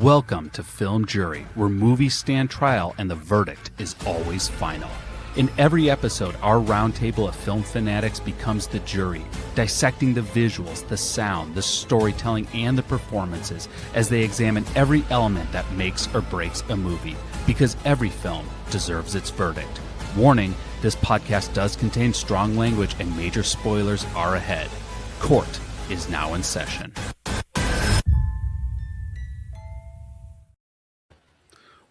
Welcome to Film Jury, where movies stand trial and the verdict is always final. In every episode, our roundtable of film fanatics becomes the jury, dissecting the visuals, the sound, the storytelling, and the performances as they examine every element that makes or breaks a movie, because every film deserves its verdict. Warning, this podcast does contain strong language and major spoilers are ahead. Court is now in session.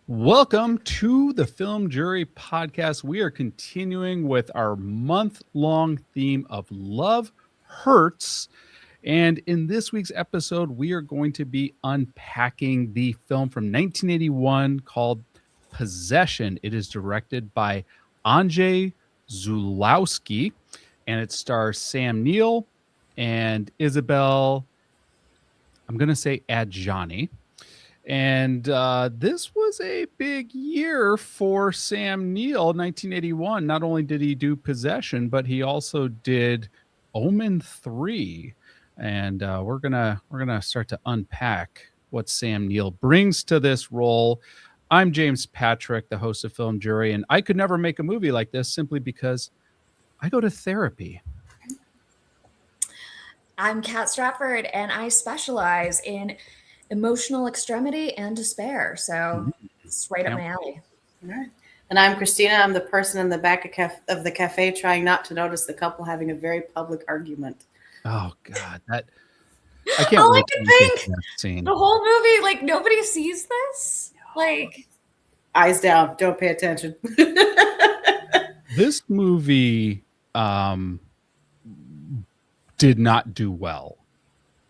Welcome to the Film Jury Podcast. We are continuing with our month-long theme of Love Hurts. And in this week's episode, we are going to be unpacking the film from 1981 called Possession. It is directed by Andrzej Żuławski, and it stars Sam Neill and Isabelle, I'm going to say Adjani. And this was a big year for Sam Neill. 1981. Not only did he do Possession, but he also did Omen 3. And we're gonna start to unpack what Sam Neill brings to this role. I'm James Patrick, the host of Film Jury, and I could never make a movie like this simply because I go to therapy. I'm Kat Stratford, and I specialize in emotional extremity and despair. So it's right up my alley. All right. And I'm Kristina. I'm the person in the back of the cafe trying not to notice the couple having a very public argument. Oh God, I can't All wait I can to get think, that scene. the whole movie, like nobody sees this. Like, eyes down, don't pay attention. This movie did not do well.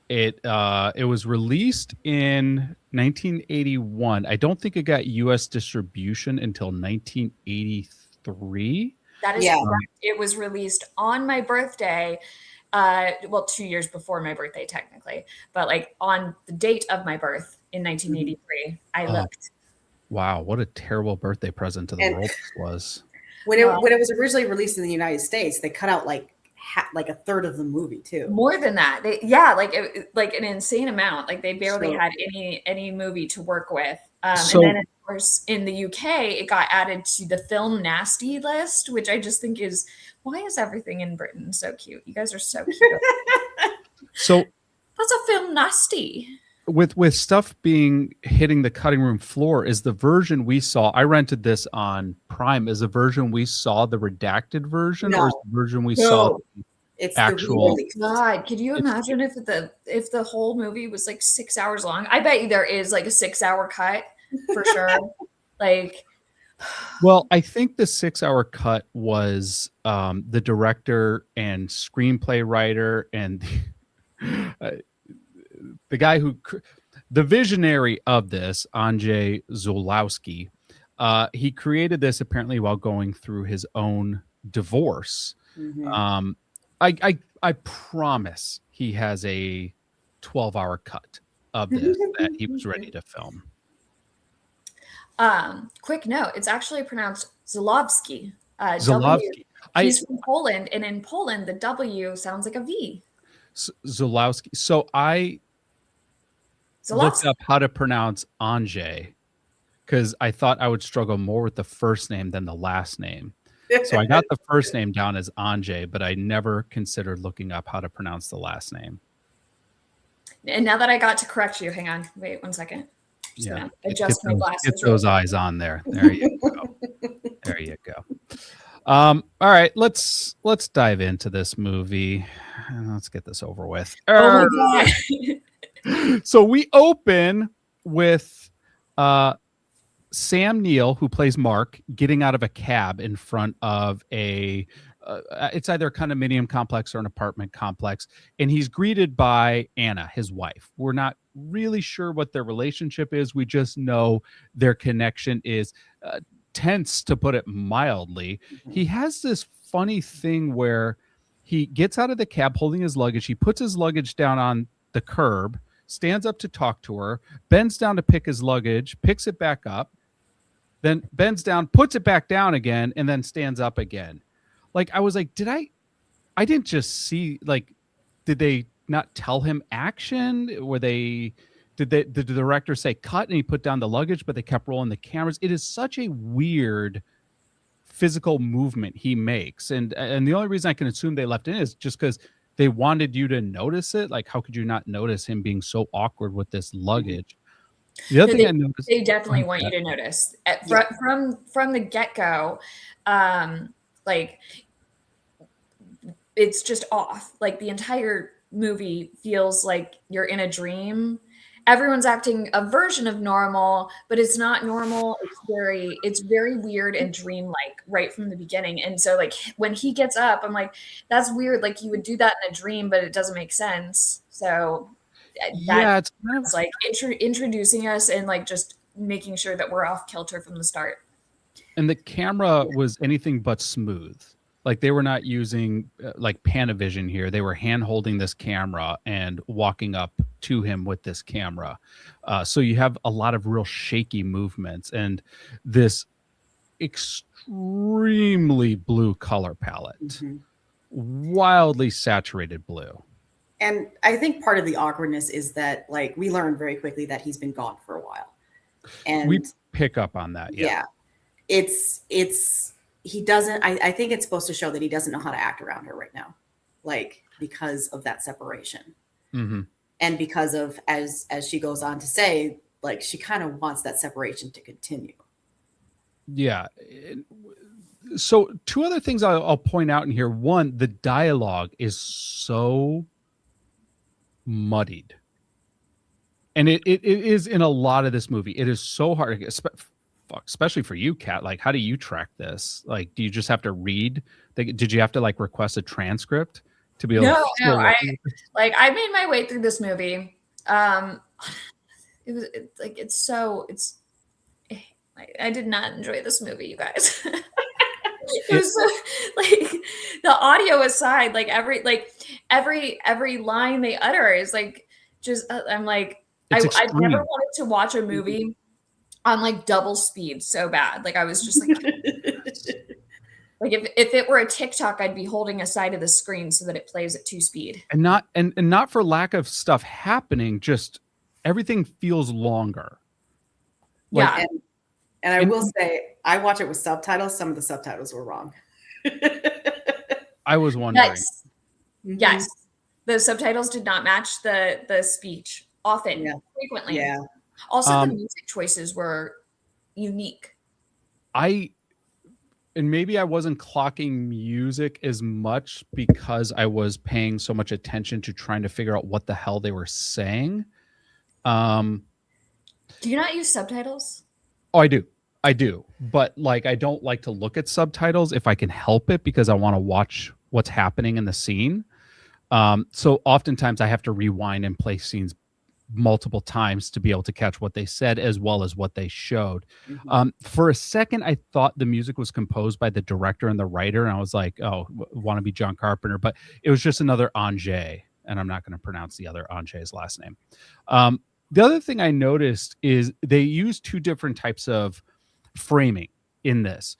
It was released in 1981. I don't think it got U.S. distribution until 1983. that is correct. It was released on my birthday. 2 years before my birthday, technically, but like on the date of my birth in 1983, I looked. Wow, what a terrible birthday present to the world this was. When it was originally released in the United States, they cut out like a third of the movie too. More than that. Like an insane amount. Like they barely had any movie to work with. And then of course in the UK it got added to the film nasty list, which I just think is, why is everything in Britain so cute? You guys are so cute. So that's a film nasty. With stuff hitting the cutting room floor, is the version we saw, I rented this on Prime, is the version we saw the redacted version? No. Or is the version we saw it's actual? God, could you imagine if the whole movie was like 6 hours long? I bet you there is like a 6 hour cut for sure. Well, I think the 6 hour cut was the director and screenplay writer and the guy the visionary of this, Andrzej Żuławski, he created this apparently while going through his own divorce. Mm-hmm. I promise he has a 12-hour cut of this that he was ready to film. Quick note, it's actually pronounced Żuławski. Żuławski. He's from Poland, and in Poland the W sounds like a V. Żuławski. So I looked up how to pronounce Andrzej because I thought I would struggle more with the first name than the last name. So I got the first name down as Andrzej, but I never considered looking up how to pronounce the last name. And now that I got to correct you, hang on, wait 1 second. Just gonna adjust my glasses. Get those eyes on there. There you go. There you go. All right, let's dive into this movie. Let's get this over with. Oh my God. So we open with Sam Neill, who plays Mark, getting out of a cab in front of it's either a condominium complex or an apartment complex, and he's greeted by Anna, his wife. We're not really sure what their relationship is. We just know their connection is tense, to put it mildly. Mm-hmm. He has this funny thing where he gets out of the cab holding his luggage. He puts his luggage down on the curb, stands up to talk to her, bends down to pick his luggage, picks it back up, then bends down, puts it back down again, and then stands up again. Like, I was like, I didn't just see, like, did they not tell him action? Were they did the director say cut and he put down the luggage, but they kept rolling the cameras? It is such a weird physical movement he makes. And the only reason I can assume they left it in is just because they wanted you to notice it. Like, how could you not notice him being so awkward with this luggage? The other thing I noticed, they definitely want you to notice from the get-go. Like, it's just off. Like, the entire movie feels like you're in a dream. Everyone's acting a version of normal, but it's not normal. It's very weird and dreamlike right from the beginning. And so, like, when he gets up, I'm like, that's weird. Like, you would do that in a dream, but it doesn't make sense. So it's kind of like introducing us and like just making sure that we're off kilter from the start. And the camera was anything but smooth. Like, they were not using like Panavision here. They were hand holding this camera and walking up to him with this camera. So you have a lot of real shaky movements and this extremely blue color palette, wildly saturated blue. And I think part of the awkwardness is that, like, we learned very quickly that he's been gone for a while. And we pick up on that. Yeah. He doesn't, I think it's supposed to show that he doesn't know how to act around her right now, like, because of that separation. And because of, as she goes on to say, like, she kind of wants that separation to continue. Yeah. So two other things I'll point out in here. One, the dialogue is so muddied. And it is in a lot of this movie. It is so hard, especially for you, Kat. Like, how do you track this? Like, do you just have to read? Did you have to like request a transcript to be able to? No. I made my way through this movie. I did not enjoy this movie, you guys. It was like, the audio aside, like every line they utter is like, just I'm like, I never wanted to watch a movie on like double speed so bad. Like, I was just like, like if it were a TikTok, I'd be holding a side of the screen so that it plays at 2 speed. And not for lack of stuff happening, just everything feels longer. Like, yeah. And I will say, I watch it with subtitles. Some of the subtitles were wrong. I was wondering. Yes. The subtitles did not match the speech often, frequently. Yeah. Also, the music choices were unique. And maybe I wasn't clocking music as much because I was paying so much attention to trying to figure out what the hell they were saying. Do you not use subtitles? Oh, I do. But like, I don't like to look at subtitles if I can help it because I want to watch what's happening in the scene. So oftentimes I have to rewind and play scenes multiple times to be able to catch what they said as well as what they showed. For a second, I thought the music was composed by the director and the writer, and I was like, oh, want to be John Carpenter, but it was just another Andrzej, and I'm not going to pronounce the other Andrzej's last name. The other thing I noticed is they use 2 different types of framing in this.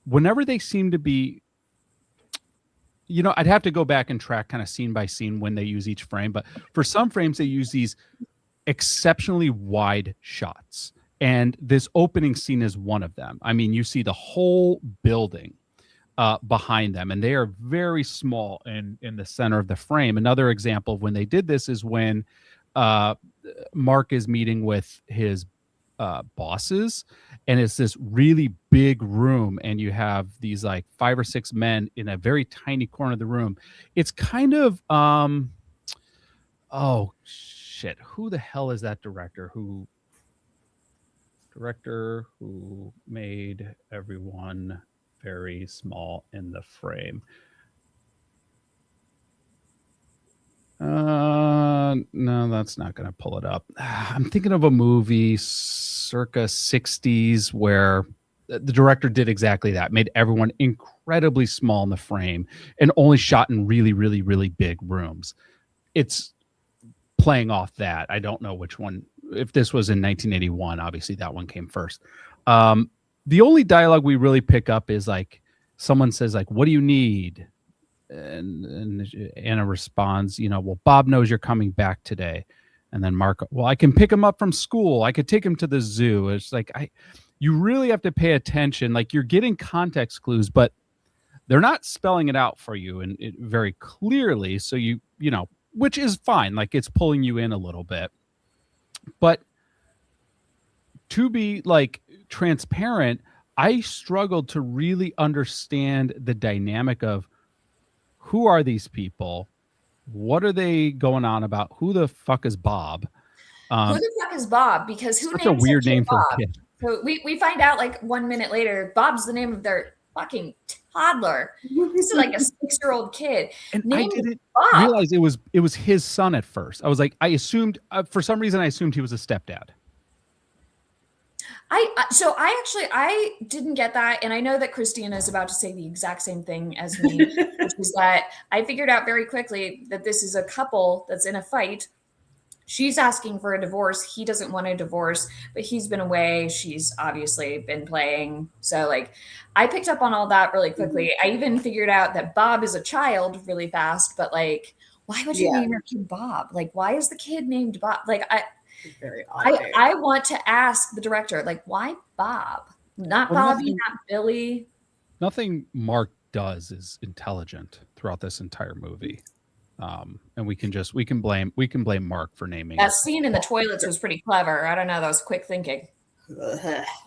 Whenever they seem to be, I'd have to go back and track kind of scene by scene when they use each frame, but for some frames they use these exceptionally wide shots, and this opening scene is one of them. I mean, you see the whole building behind them, and they are very small in the center of the frame. Another example of when they did this is when Mark is meeting with his bosses, and it's this really big room, and you have these like 5 or 6 men in a very tiny corner of the room. It's kind of oh shit, who the hell is that director who made everyone very small in the frame? No, that's not going to pull it up. I'm thinking of a movie circa 60s where the director did exactly that, made everyone incredibly small in the frame and only shot in really, really, really big rooms. It's playing off that. I don't know which one. If this was in 1981, obviously that one came first. The only dialogue we really pick up is like someone says like, what do you need? And Anna responds, well, Bob knows you're coming back today. And then Mark, well, I can pick him up from school. I could take him to the zoo. It's like, you really have to pay attention. Like, you're getting context clues, but they're not spelling it out for you and it very clearly. So you know, which is fine. Like, it's pulling you in a little bit, but to be like transparent, I struggled to really understand the dynamic of who are these people? What are they going on about? Who the fuck is Bob? Who the fuck is Bob? Because who such a weird name for a kid. So we find out like 1 minute later, Bob's the name of their fucking toddler. This is like a 6-year-old kid. And I didn't realize it was his son at first. I was like, I assumed for some reason I assumed he was a stepdad. I didn't get that, and I know that Kristina is about to say the exact same thing as me, which is that I figured out very quickly that this is a couple that's in a fight. She's asking for a divorce. He doesn't want a divorce, but he's been away. She's obviously been playing. So like, I picked up on all that really quickly. I even figured out that Bob is a child really fast, but like, why would you name your kid Bob? Like, why is the kid named Bob? Like, very odd. I want to ask the director, like, why Bob? Not Bobby, not Billy. Nothing Mark does is intelligent throughout this entire movie. And we can blame Mark for naming that scene in the toilets was pretty clever. I don't know, that was quick thinking.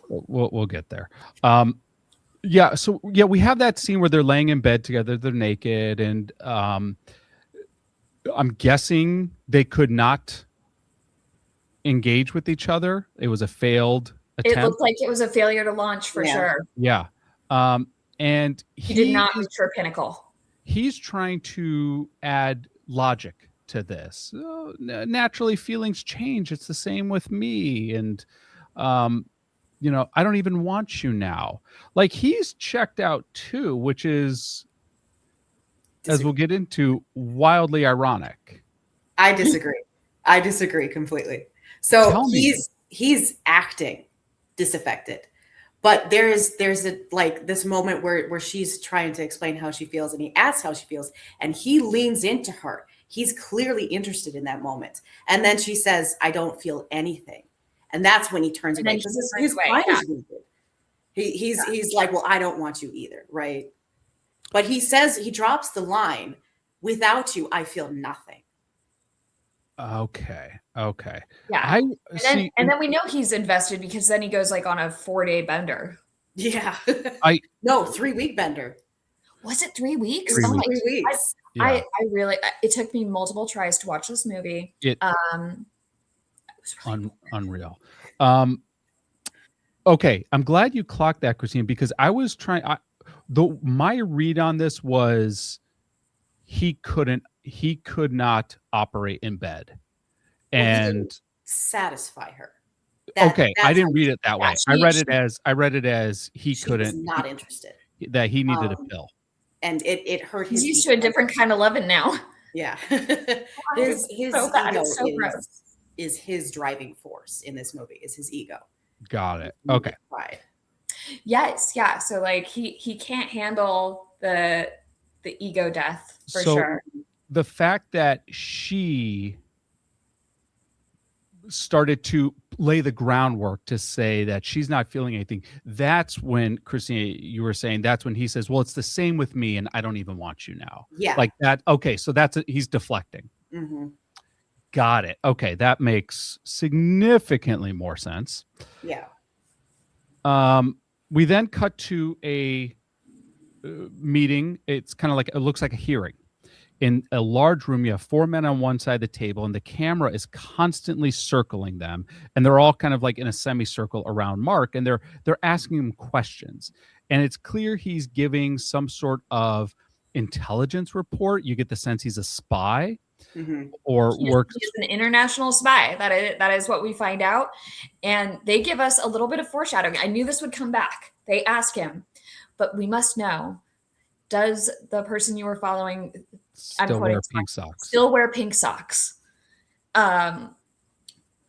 We'll get there. So we have that scene where they're laying in bed together, they're naked, and I'm guessing they could not engage with each other. It was a failed attempt. It looked like it was a failure to launch for sure. Yeah. And he did not reach her pinnacle. He's trying to add logic to this. Naturally, feelings change. It's the same with me. And, you know, I don't even want you now. Like, he's checked out too, which is, as we'll get into, wildly ironic. I disagree completely. So he's acting disaffected, but there's a like this moment where she's trying to explain how she feels, and he asks how she feels, and he leans into her. He's clearly interested in that moment, and then she says, "I don't feel anything," and that's when he turns away because his mind is wounded. He's like, "Well, I don't want you either," right? But he drops the line, "Without you, I feel nothing." Okay. Yeah. And then we know he's invested because then he goes like on a 4-day bender. Yeah. 3-week bender. Was it 3 weeks? 3 weeks. I really, it took me multiple tries to watch this movie. It was really unreal. Okay. I'm glad you clocked that, Kristina, because I was trying, my read on this was he could not operate in bed, and satisfy her. I didn't read it that way. I read it as he couldn't. Not interested. That he needed a pill, and it hurt his. He's used to a different kind of loving now. Yeah, his so bad. It's so gross. Is his driving force in this movie? Is his ego? Got it. Okay. Pride. Yes. Yeah. So like he can't handle the ego death for sure. The fact that she started to lay the groundwork to say that she's not feeling anything, that's when, Kristina, you were saying, that's when he says, well, it's the same with me and I don't even want you now. Yeah. Like that. Okay. So he's deflecting. Mm-hmm. Got it. Okay. That makes significantly more sense. Yeah. We then cut to a meeting. It's kind of like, it looks like a hearing. In a large room, you have 4 men on one side of the table, and the camera is constantly circling them, and they're all kind of like in a semicircle around Mark, and they're asking him questions. And it's clear he's giving some sort of intelligence report. You get the sense he's a spy, or works. He's an international spy. That is what we find out, and they give us a little bit of foreshadowing. I knew this would come back. They ask him, but we must know: does the person you were following still wear pink socks? Still wear pink socks,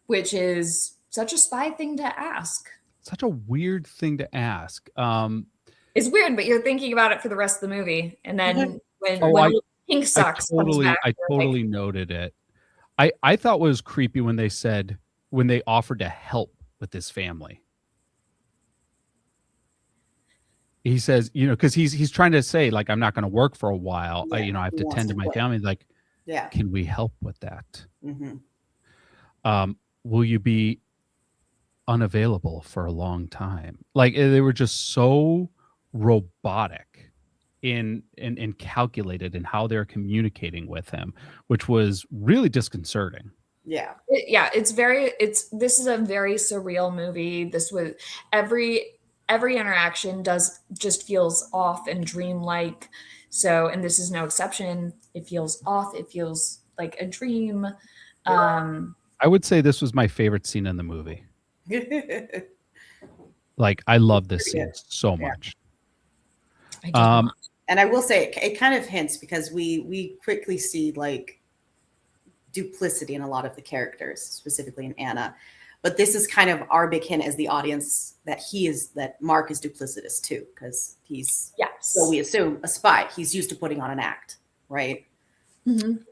which is such a spy thing to ask. Such a weird thing to ask. It's weird, but you're thinking about it for the rest of the movie, and then when pink socks I totally noted it. I thought was creepy when they offered to help with this family. He says, because he's trying to say, like, I'm not going to work for a while. I have to tend to my family. Like, can we help with that? Will you be unavailable for a long time? Like, they were just so robotic in calculated in how they're communicating with him, which was really disconcerting. This is a very surreal movie. This was every interaction just feels off and dreamlike. So, and this is no exception. It feels off. It feels like a dream. I would say this was my favorite scene in the movie. Like, I love this scene so much. And I will say it kind of hints, because we quickly see like duplicity in a lot of the characters, specifically in Anna. But this is kind of our big hint as the audience that Mark is duplicitous too, because he's, so we assume, a spy. He's used to putting on an act, right? Mm-hmm.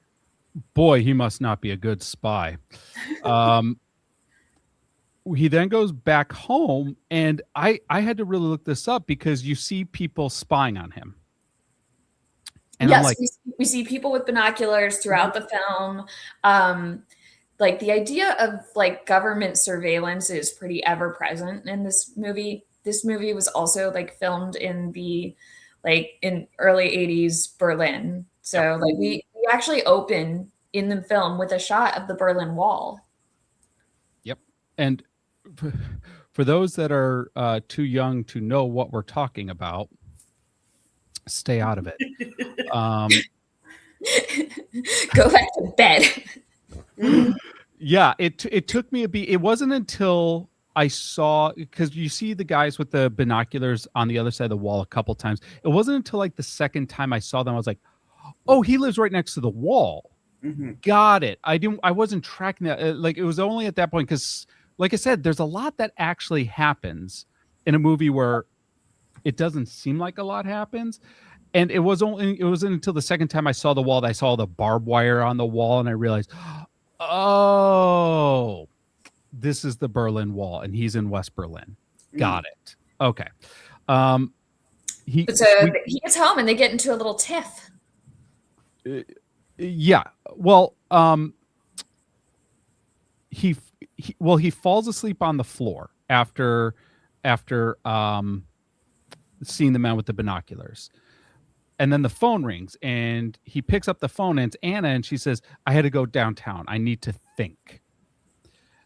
Boy, he must not be a good spy. He then goes back home, and I had to really look this up, because you see people spying on him. And yes, I'm like, we see people with binoculars throughout the film. Like, the idea of like government surveillance is pretty ever present in this movie. This movie was also like filmed in in early 80s Berlin. So like we actually open in the film with a shot of the Berlin Wall. Yep. And for those that are too young to know what we're talking about, stay out of it. Go back to bed. Yeah, it took me a beat. It wasn't until I saw, because you see the guys with the binoculars on the other side of the wall a couple times. It wasn't until like the second time I saw them, I was like, oh, he lives right next to the wall. Got it. I wasn't tracking that. Like, it was only at that point, because like I said, there's a lot that actually happens in a movie where it doesn't seem like a lot happens. And it wasn't until the second time I saw the wall that I saw the barbed wire on the wall, and I realized, oh, this is the Berlin Wall, and he's in West Berlin. Got it. Okay. He gets home, and they get into a little tiff. Yeah. Well, he falls asleep on the floor after seeing the man with the binoculars. And then the phone rings, and he picks up the phone, and it's Anna, and she says, I had to go downtown. I need to think.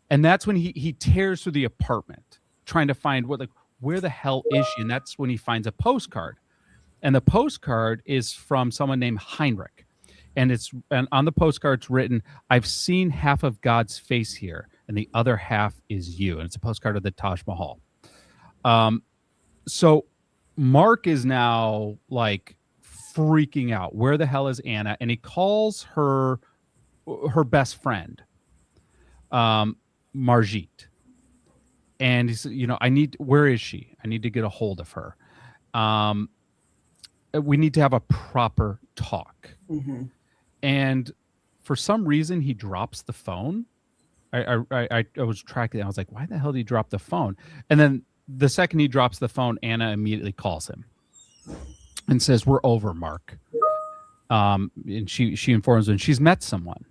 And that's when he tears through the apartment, trying to find where the hell is she? And that's when he finds a postcard. And the postcard is from someone named Heinrich. And on the postcard, it's written, I've seen half of God's face here, and the other half is you. And it's a postcard of the Taj Mahal. So Mark is now like freaking out. Where the hell is Anna? And he calls her best friend, Margit. And he said, where is she? I need to get a hold of her. We need to have a proper talk. And for some reason, he drops the phone. I was tracking it. I was like, why the hell did he drop the phone? And then the second he drops the phone, Anna immediately calls him and says, we're over, Mark. And she informs him she's met someone.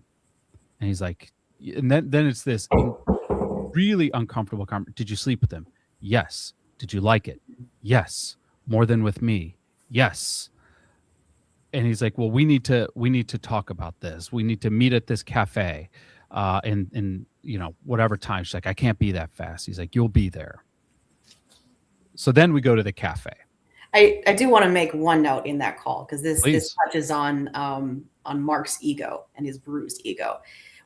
And he's like, and then it's this really uncomfortable conversation. Did you sleep with him? Yes. Did you like it? Yes. More than with me? Yes. And he's like, well, we need to talk about this. We need to meet at this cafe in whatever time. She's like, I can't be that fast. He's like, you'll be there. So then we go to the cafe. I do want to make one note in that call, because this touches on Mark's ego and his bruised ego.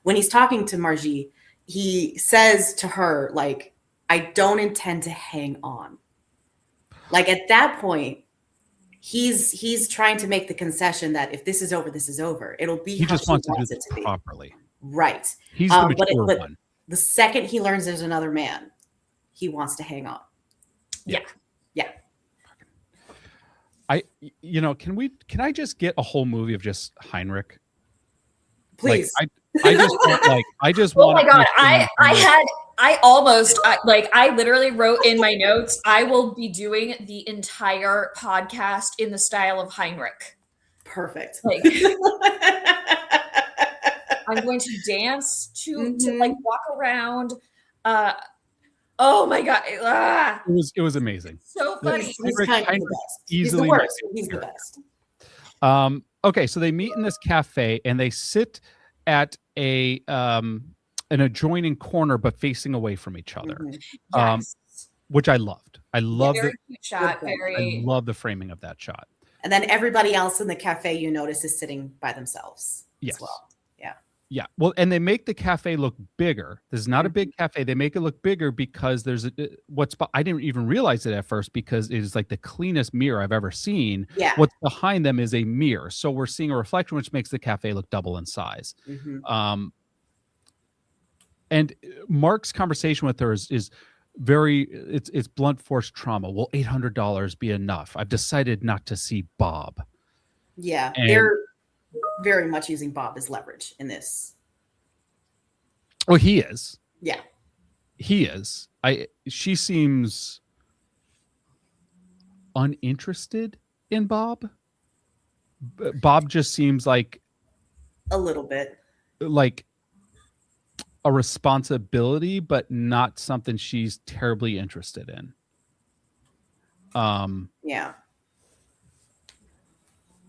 When he's talking to Margit, he says to her, like, I don't intend to hang on. Like, at that point, he's trying to make the concession that if this is over, this is over. It'll be he how just she wants wants to do it to be. properly. Right. He's the mature but one. The second he learns there's another man, he wants to hang on. Yeah. Can I just get a whole movie of just Heinrich? Please. Like, I just Oh want. my god! I literally wrote in my notes, I will be doing the entire podcast in the style of Heinrich. Perfect. Like, I'm going to dance to like walk around. Oh my god! It was amazing. So funny. He's kind of the best. He's the worst. He's the best. Okay, so they meet in this cafe and they sit at an adjoining corner but facing away from each other. Yes. Which I loved. I love very cute shot. I love the framing of that shot. And then everybody else in the cafe, you notice, is sitting by themselves. Yes. As well. Yeah. Yeah. Well, and they make the cafe look bigger. This is not a big cafe. They make it look bigger because there's I didn't even realize it at first because it is like the cleanest mirror I've ever seen. Yeah. What's behind them is a mirror. So we're seeing a reflection, which makes the cafe look double in size. And Mark's conversation with her is very, it's blunt force trauma. Will $800 be enough? I've decided not to see Bob. Yeah. They're very much using Bob as leverage in this. Well, he is. Yeah. He is. She seems uninterested in Bob. Bob just seems like a little bit like a responsibility, but not something she's terribly interested in. Yeah.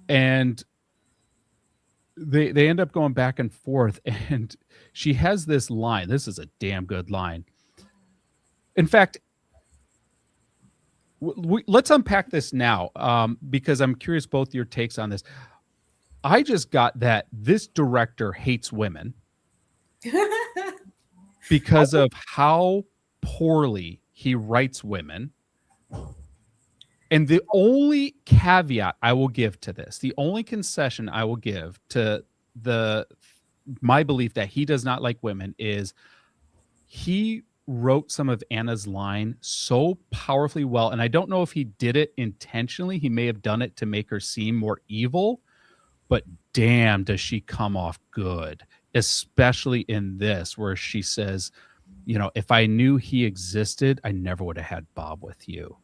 And they end up going back and forth, and she has this line. This is a damn good line. In fact, let's unpack this now, because I'm curious both your takes on this. I just got that this director hates women because of how poorly he writes women. And the only caveat I will give to this, the only concession I will give to my belief that he does not like women is he wrote some of Anna's line so powerfully well. And I don't know if he did it intentionally. He may have done it to make her seem more evil, but damn, does she come off good, especially in this, where she says, you know, if I knew he existed, I never would have had Bob with you.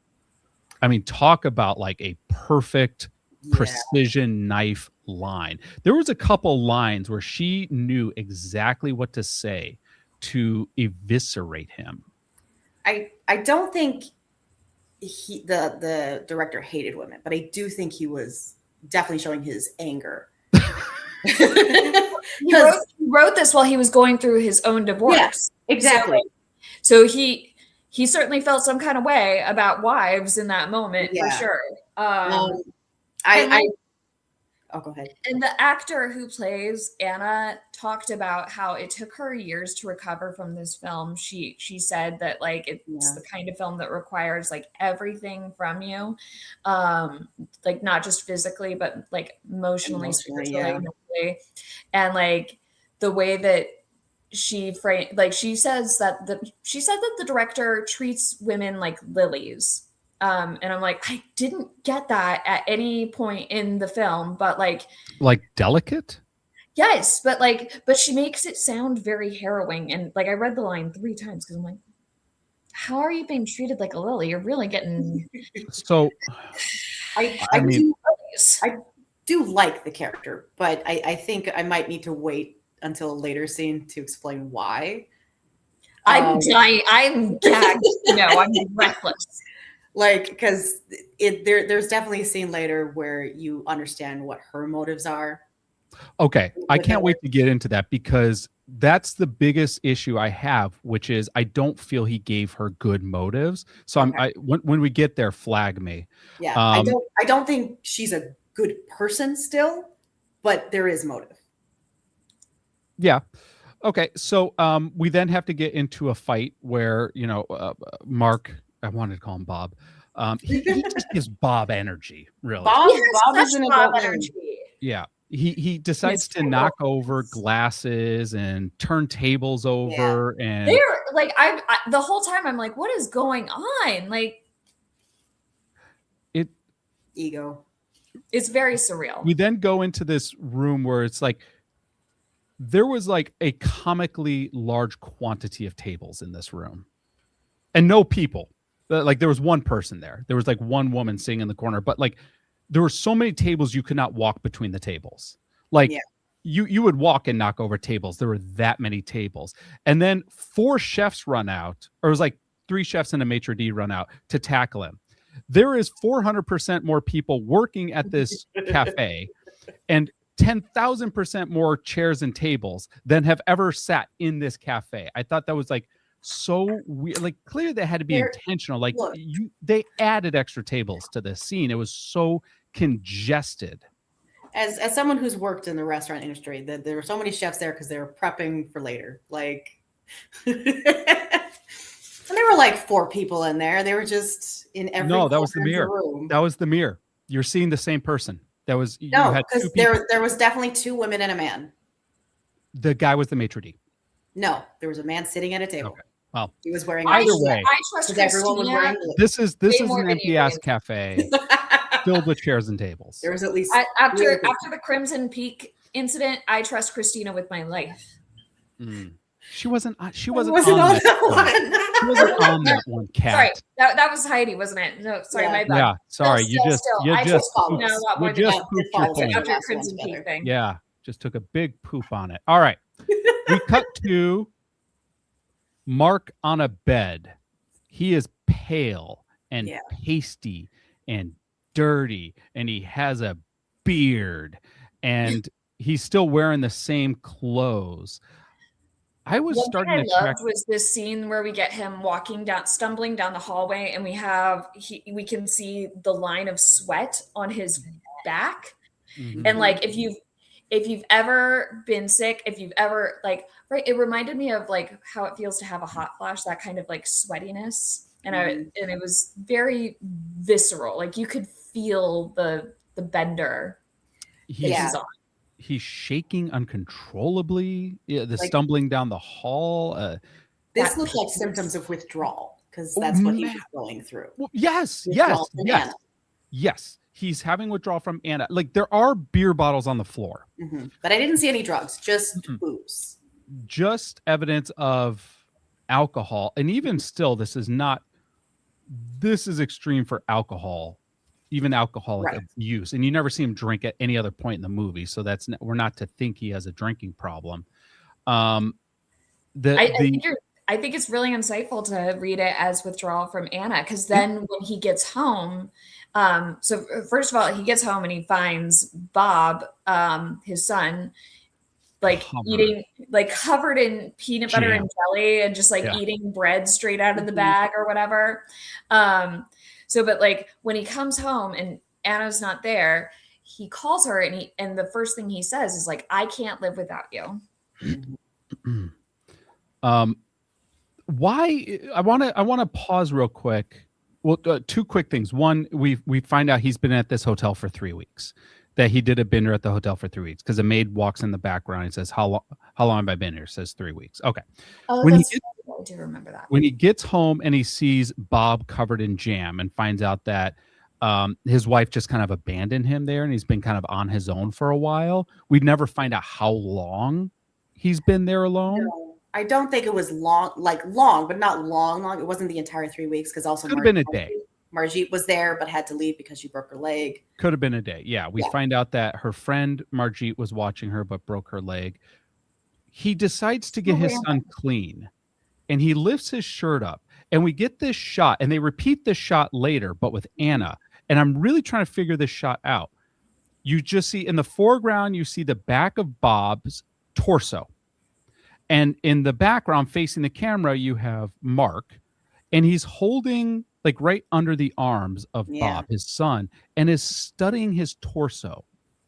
I mean, talk about like a perfect precision knife line. There was a couple lines where she knew exactly what to say to eviscerate him. I don't think the director hated women, but I do think he was definitely showing his anger. He wrote this while he was going through his own divorce. Yes, exactly. So he certainly felt some kind of way about wives in that moment, for sure. Oh, go ahead. And the actor who plays Anna talked about how it took her years to recover from this film. She said that like it's the kind of film that requires like everything from you, like not just physically, but like emotionally, spiritually, and like the way that she framed, like she said that the director treats women like lilies. And I'm like, I didn't get that at any point in the film, but like delicate. Yes, but she makes it sound very harrowing. And like, I read the line 3 times because I'm like, how are you being treated like a lily? You're really getting. So I do like the character, but I think I might need to wait until a later scene to explain why. I'm dying. I'm gagged. No, I'm breathless. Like, because there's definitely a scene later where you understand what her motives are. Okay, I can't wait to get into that, because that's the biggest issue I have, which is I don't feel he gave her good motives. So when we get there, flag me. Yeah, I don't think she's a good person still, but there is motive. Yeah. Okay, so we then have to get into a fight where, you know, Mark, I wanted to call him Bob. He just gives Bob energy, really. Bob is an adult energy. Yeah. He decides to knock over glasses and turn tables over, and they're like, I the whole time I'm like, what is going on? Like, ego. It's very surreal. We then go into this room where it's like there was like a comically large quantity of tables in this room and no people. Like there was one person there. There was like one woman sitting in the corner, but like there were so many tables you could not walk between the tables. Like you would walk and knock over tables. There were that many tables. And then 4 chefs run out, or it was like 3 chefs and a maitre d' run out to tackle him. There is 400% more people working at this cafe and 10,000% more chairs and tables than have ever sat in this cafe. I thought that was like so weird. Like clearly they had to be intentional. Like they added extra tables to this scene. It was so congested. As someone who's worked in the restaurant industry, that there were so many chefs there because they were prepping for later. Like, and there were like 4 people in there. They were just in every. No, that was the mirror. That was the mirror. You're seeing the same person. That was no, because there was definitely 2 women and a man. The guy was the maitre d'. No, there was a man sitting at a table. Okay. Well, he was wearing. Either way, I trust everyone was wearing. This is an empty ass cafe filled with chairs and tables. There was at least after the Crimson Peak incident. I trust Kristina with my life. She wasn't on that one. She wasn't on that one, Cat. Sorry, that was Heidi, wasn't it? No, sorry, my bad. Yeah, sorry. You just pooped after Crimson Peak thing. Yeah, just took a big poop on it. All right, we cut to Mark on a bed. He is pale and pasty and dirty, and he has a beard, and he's still wearing the same clothes. I was starting to check. Was this scene where we get him stumbling down the hallway, and we can see the line of sweat on his back. And like if you've ever been sick, if you've ever it reminded me of like how it feels to have a hot flash, that kind of like sweatiness, and it was very visceral. Like you could feel the bender he's on. He's shaking uncontrollably. The stumbling down the hall. This looks like symptoms of withdrawal because that's what he was going through. Well, yes. He's having withdrawal from Anna. Like there are beer bottles on the floor, but I didn't see any drugs. Just booze. Just evidence of alcohol, and even still, this is extreme for alcohol. Even alcoholic abuse, and you never see him drink at any other point in the movie, so we're not to think he has a drinking problem. I think it's really insightful to read it as withdrawal from Anna, because then when he gets home, so first of all, he gets home and he finds Bob, his son, covered in peanut butter and jelly, and just eating bread straight out of the bag or whatever. But like when he comes home and Anna's not there, he calls her and the first thing he says is like, "I can't live without you." Why? I want to pause real quick. Well, 2 quick things. One, we find out he's been at this hotel for 3 weeks. That he did a bender at the hotel for 3 weeks because a maid walks in the background and says, "How long have I been here?" Says 3 weeks. Okay. Oh, I do remember that. When he gets home and he sees Bob covered in jam and finds out that his wife just kind of abandoned him there and he's been kind of on his own for a while. We'd never find out how long he's been there alone. No, I don't think it was long, but not long. It wasn't the entire 3 weeks because also could have been a day. Margit was there, but had to leave because she broke her leg. Could have been a day. Yeah. We find out that her friend Margit was watching her, but broke her leg. He decides to get his son clean and he lifts his shirt up and we get this shot and they repeat this shot later, but with Anna. And I'm really trying to figure this shot out. You just see in the foreground, you see the back of Bob's torso. And in the background facing the camera, you have Mark and he's holding like right under the arms of Bob, his son, and is studying his torso.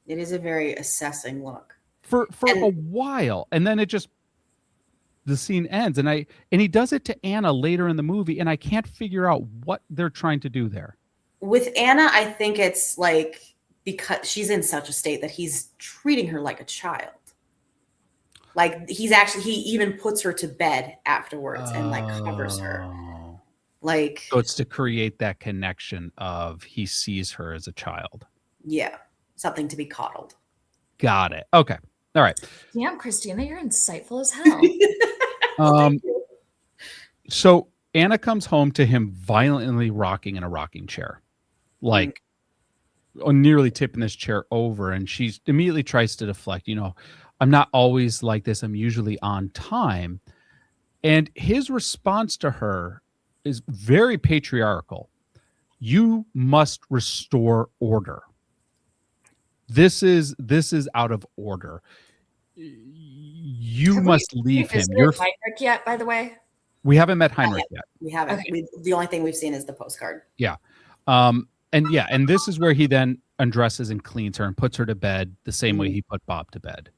It is a very assessing look for a while, and then the scene ends, and he does it to Anna later in the movie, and I can't figure out what they're trying to do there. With Anna, I think it's like because she's in such a state that he's treating her like a child. Like he even puts her to bed afterwards and like covers her. Like, so it's to create that connection of he sees her as a child. Yeah. Something to be coddled. Got it. Okay. All right. Damn, Kristina, you're insightful as hell. So Anna comes home to him violently rocking in a rocking chair, like nearly tipping this chair over. And she immediately tries to deflect. I'm not always like this. I'm usually on time. And his response to her is very patriarchal. You must restore order. This is out of order. You must leave him. You're Heinrich yet, by the way? We haven't met Heinrich yet. We haven't. Okay. The only thing we've seen is the postcard. Yeah. And this is where he then undresses and cleans her and puts her to bed the same way he put Bob to bed.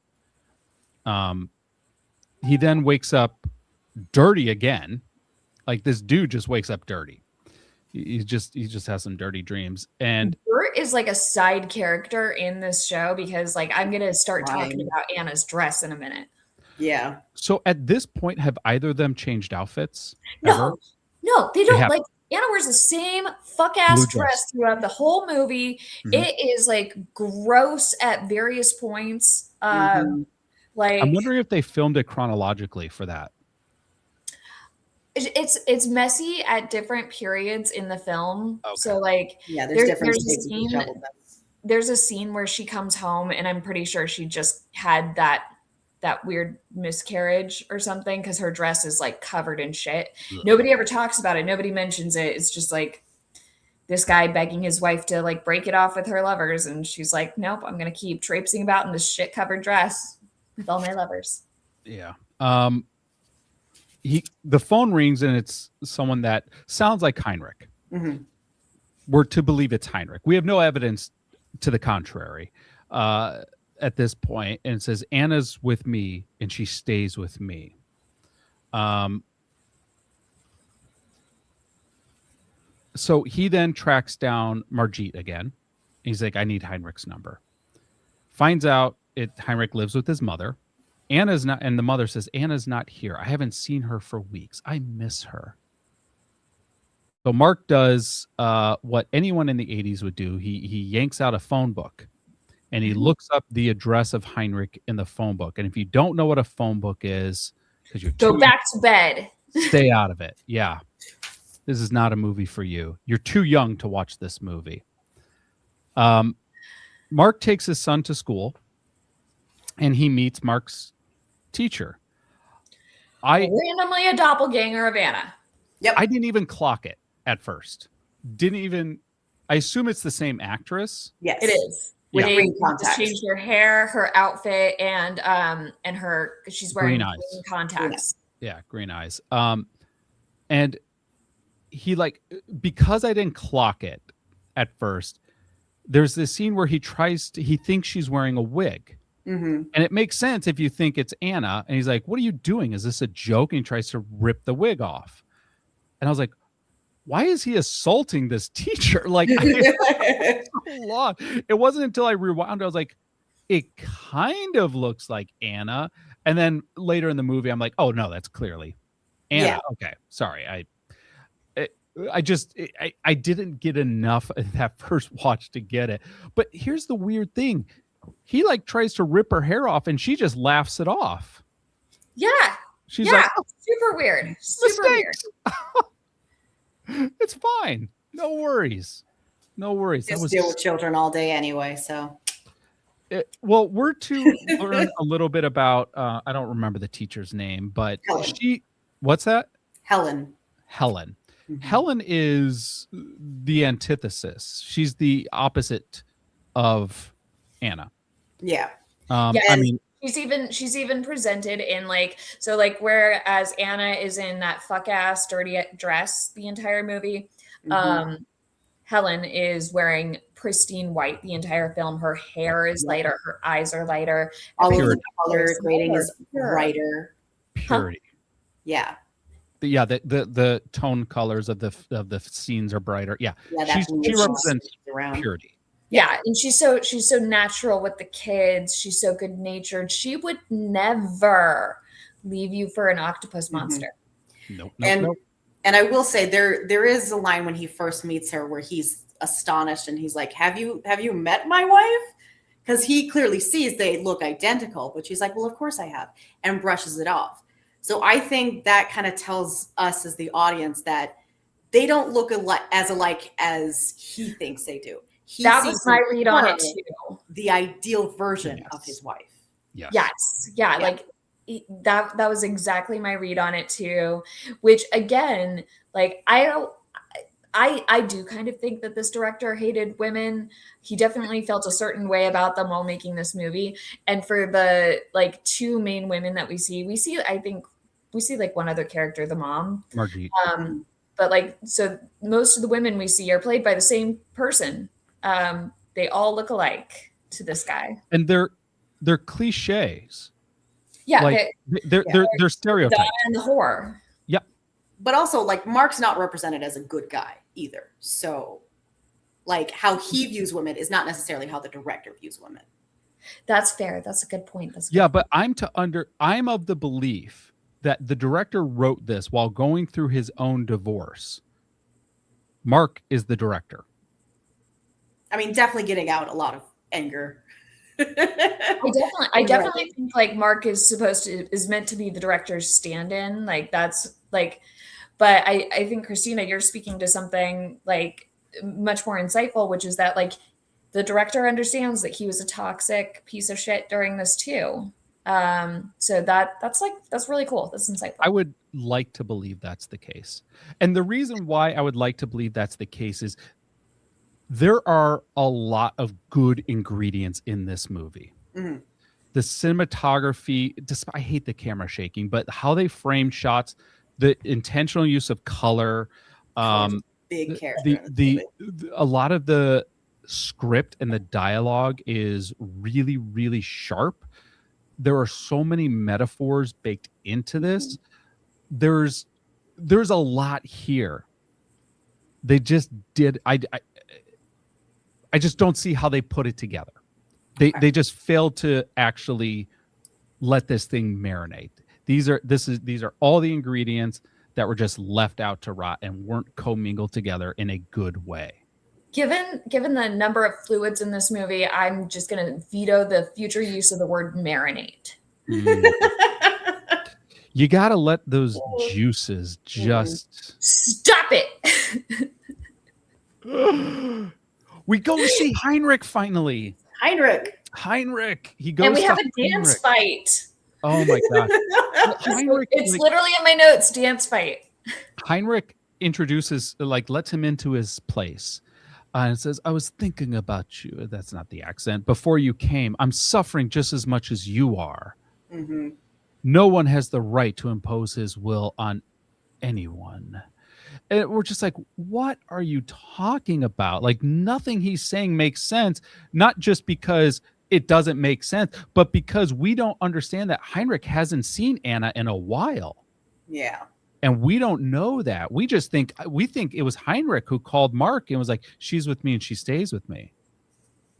He then wakes up dirty again. Like, this dude just wakes up dirty. He just has some dirty dreams. And Bert is like a side character in this show because, like, I'm gonna start talking about Anna's dress in a minute. Yeah. So at this point, have either of them changed outfits? No, they don't. Like, Anna wears the same fuck ass dress throughout the whole movie. It is like gross at various points. Like, I'm wondering if they filmed it chronologically for that. It's messy at different periods in the film. Okay. So, like, there's a scene where she comes home and I'm pretty sure she just had that weird miscarriage or something because her dress is like covered in shit. Ugh. Nobody ever talks about it. Nobody mentions it. It's just like this guy begging his wife to like break it off with her lovers. And she's like, nope, I'm going to keep traipsing about in this shit covered dress with all my lovers. Yeah. The phone rings and it's someone that sounds like Heinrich. We're to believe it's Heinrich. We have no evidence to the contrary at this point, and it says Anna's with me and she stays with me. So he then tracks down Margit again. He's like, I need Heinrich's number. Finds out Heinrich lives with his mother. Anna's not, and the mother says, Anna's not here. I haven't seen her for weeks. I miss her. So Mark does what anyone in the 80s would do. He yanks out a phone book and he looks up the address of Heinrich in the phone book. And if you don't know what a phone book is, because you're go back to bed. Stay out of it. Yeah. This is not a movie for you. You're too young to watch this movie. Mark takes his son to school and he meets Mark's teacher. Randomly a doppelganger of Anna. Yep. I didn't even clock it at first. I assume it's the same actress. Yes, it is. With green contacts. Changed her hair, her outfit, and her. She's wearing green contacts. Yeah, green eyes. And he because I didn't clock it at first. There's this scene where he thinks she's wearing a wig. And it makes sense if you think it's Anna. And he's like, what are you doing? Is this a joke? And he tries to rip the wig off. And I was like, why is he assaulting this teacher? Like, it wasn't until I rewound, I was like, it kind of looks like Anna. And then later in the movie, I'm like, oh no, that's clearly Anna. Yeah. Okay. Sorry. I didn't get enough of that first watch to get it. But here's the weird thing. He tries to rip her hair off and she just laughs it off. Yeah. She's like, oh, super weird. Super weird. It's fine. No worries. Just deal with children all day anyway. So, well, we're to learn a little bit about, I don't remember the teacher's name, but what's that? Helen. Mm-hmm. Helen is the antithesis. She's the opposite of Anna. Yeah. I mean, she's even presented in whereas Anna is in that fuck ass dirty dress the entire movie, Helen is wearing pristine white the entire film. Her hair is lighter, her eyes are lighter. All of the color grading is brighter. Purity. Huh? Yeah. The tone colors of the scenes are brighter. Yeah. She represents purity. Yeah, and she's so natural with the kids. She's so good natured. She would never leave you for an octopus monster. Nope. And I will say there is a line when he first meets her where he's astonished and he's like, "Have you met my wife?" because he clearly sees they look identical, but she's like, well, of course I have, and brushes it off. So I think that kind of tells us as the audience that they don't look as alike as he thinks they do. That was my read on it too. The ideal version of his wife. Yes. Yeah. Like that was exactly my read on it too, which again, like I do kind of think that this director hated women. He definitely felt a certain way about them while making this movie. And for the like two main women that we see like one other character, the mom, Margit. But like, so most of the women we see are played by the same person. They all look alike to this guy, and they're cliches. Yeah, like they're stereotypes. And the whore. Yep. But also, like, Mark's not represented as a good guy either. So, like, how he views women is not necessarily how the director views women. That's fair. That's a good point. But I'm of the belief that the director wrote this while going through his own divorce. Mark is the director. I mean, definitely getting out a lot of anger. I definitely think like Mark is meant to be the director's stand-in. Like that's like, but I think Kristina, you're speaking to something like much more insightful, which is that like the director understands that he was a toxic piece of shit during this too. So that's really cool. That's insightful. I would like to believe that's the case. And the reason why I would like to believe that's the case is there are a lot of good ingredients in this movie. Mm-hmm. The cinematography, I hate the camera shaking, but how they frame shots, the intentional use of color, big character. A lot of the script and the dialogue is really, really sharp. There are so many metaphors baked into this. There's a lot here. They just did. I just don't see how they put it together. They just failed to actually let this thing marinate. These are all the ingredients that were just left out to rot and weren't commingled together in a good way. Given the number of fluids in this movie, I'm just going to veto the future use of the word marinate. You got to let those juices just stop it. We go to see Heinrich finally. Heinrich. He goes. And we have a dance fight. Oh my god! Heinrich, it's literally in my notes. Dance fight. Heinrich introduces, lets him into his place, and says, "I was thinking about you." That's not the accent. Before you came, I'm suffering just as much as you are. Mm-hmm. No one has the right to impose his will on anyone. And we're just like, what are you talking about? Like, nothing he's saying makes sense, not just because it doesn't make sense, but because we don't understand that Heinrich hasn't seen Anna in a while. Yeah. And we don't know that. We think it was Heinrich who called Mark and was like, she's with me and she stays with me.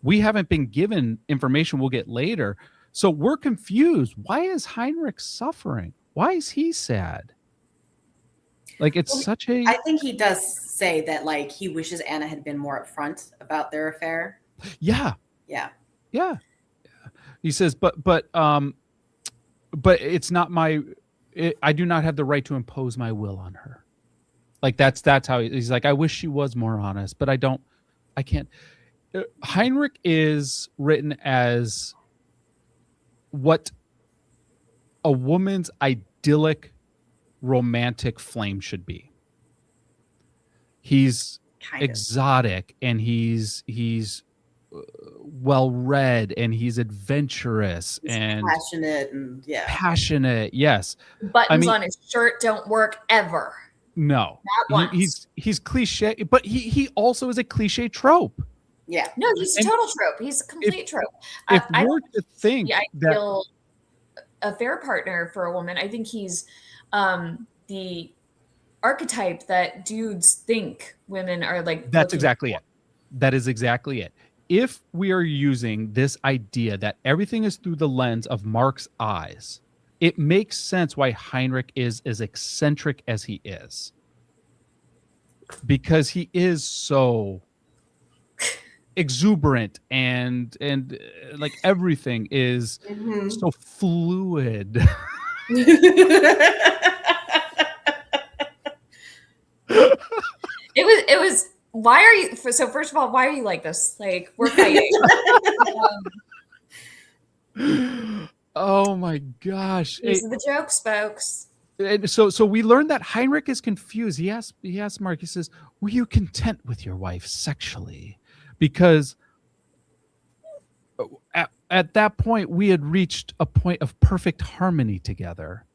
We haven't been given information we'll get later. So we're confused. Why is Heinrich suffering? Why is he sad? Like, it's such a... I think he does say that, like, he wishes Anna had been more upfront about their affair. Yeah. Yeah. Yeah. He says, but it's not I do not have the right to impose my will on her. Like, that's how he's like, I wish she was more honest, but I can't. Heinrich is written as what a woman's idyllic romantic flame should be. He's exotic and he's well read and he's adventurous and passionate. Yes. Buttons on his shirt don't work ever. No. Not once. He's cliche, but he also is a cliche trope. Yeah. No, he's a total trope. He's a complete trope. If we're to think I feel a fair partner for a woman, I think he's the archetype that dudes think women are like. That's exactly it. That is exactly it. If we are using this idea that everything is through the lens of Mark's eyes, it makes sense why Heinrich is as eccentric as he is. Because he is so exuberant and like everything is so fluid. It was why are you so first of all, why are you like this? Like, we're fighting. Oh my gosh. These are the jokes, folks. And so we learned that Heinrich is confused. He asks Mark, he says, were you content with your wife sexually? Because at that point we had reached a point of perfect harmony together.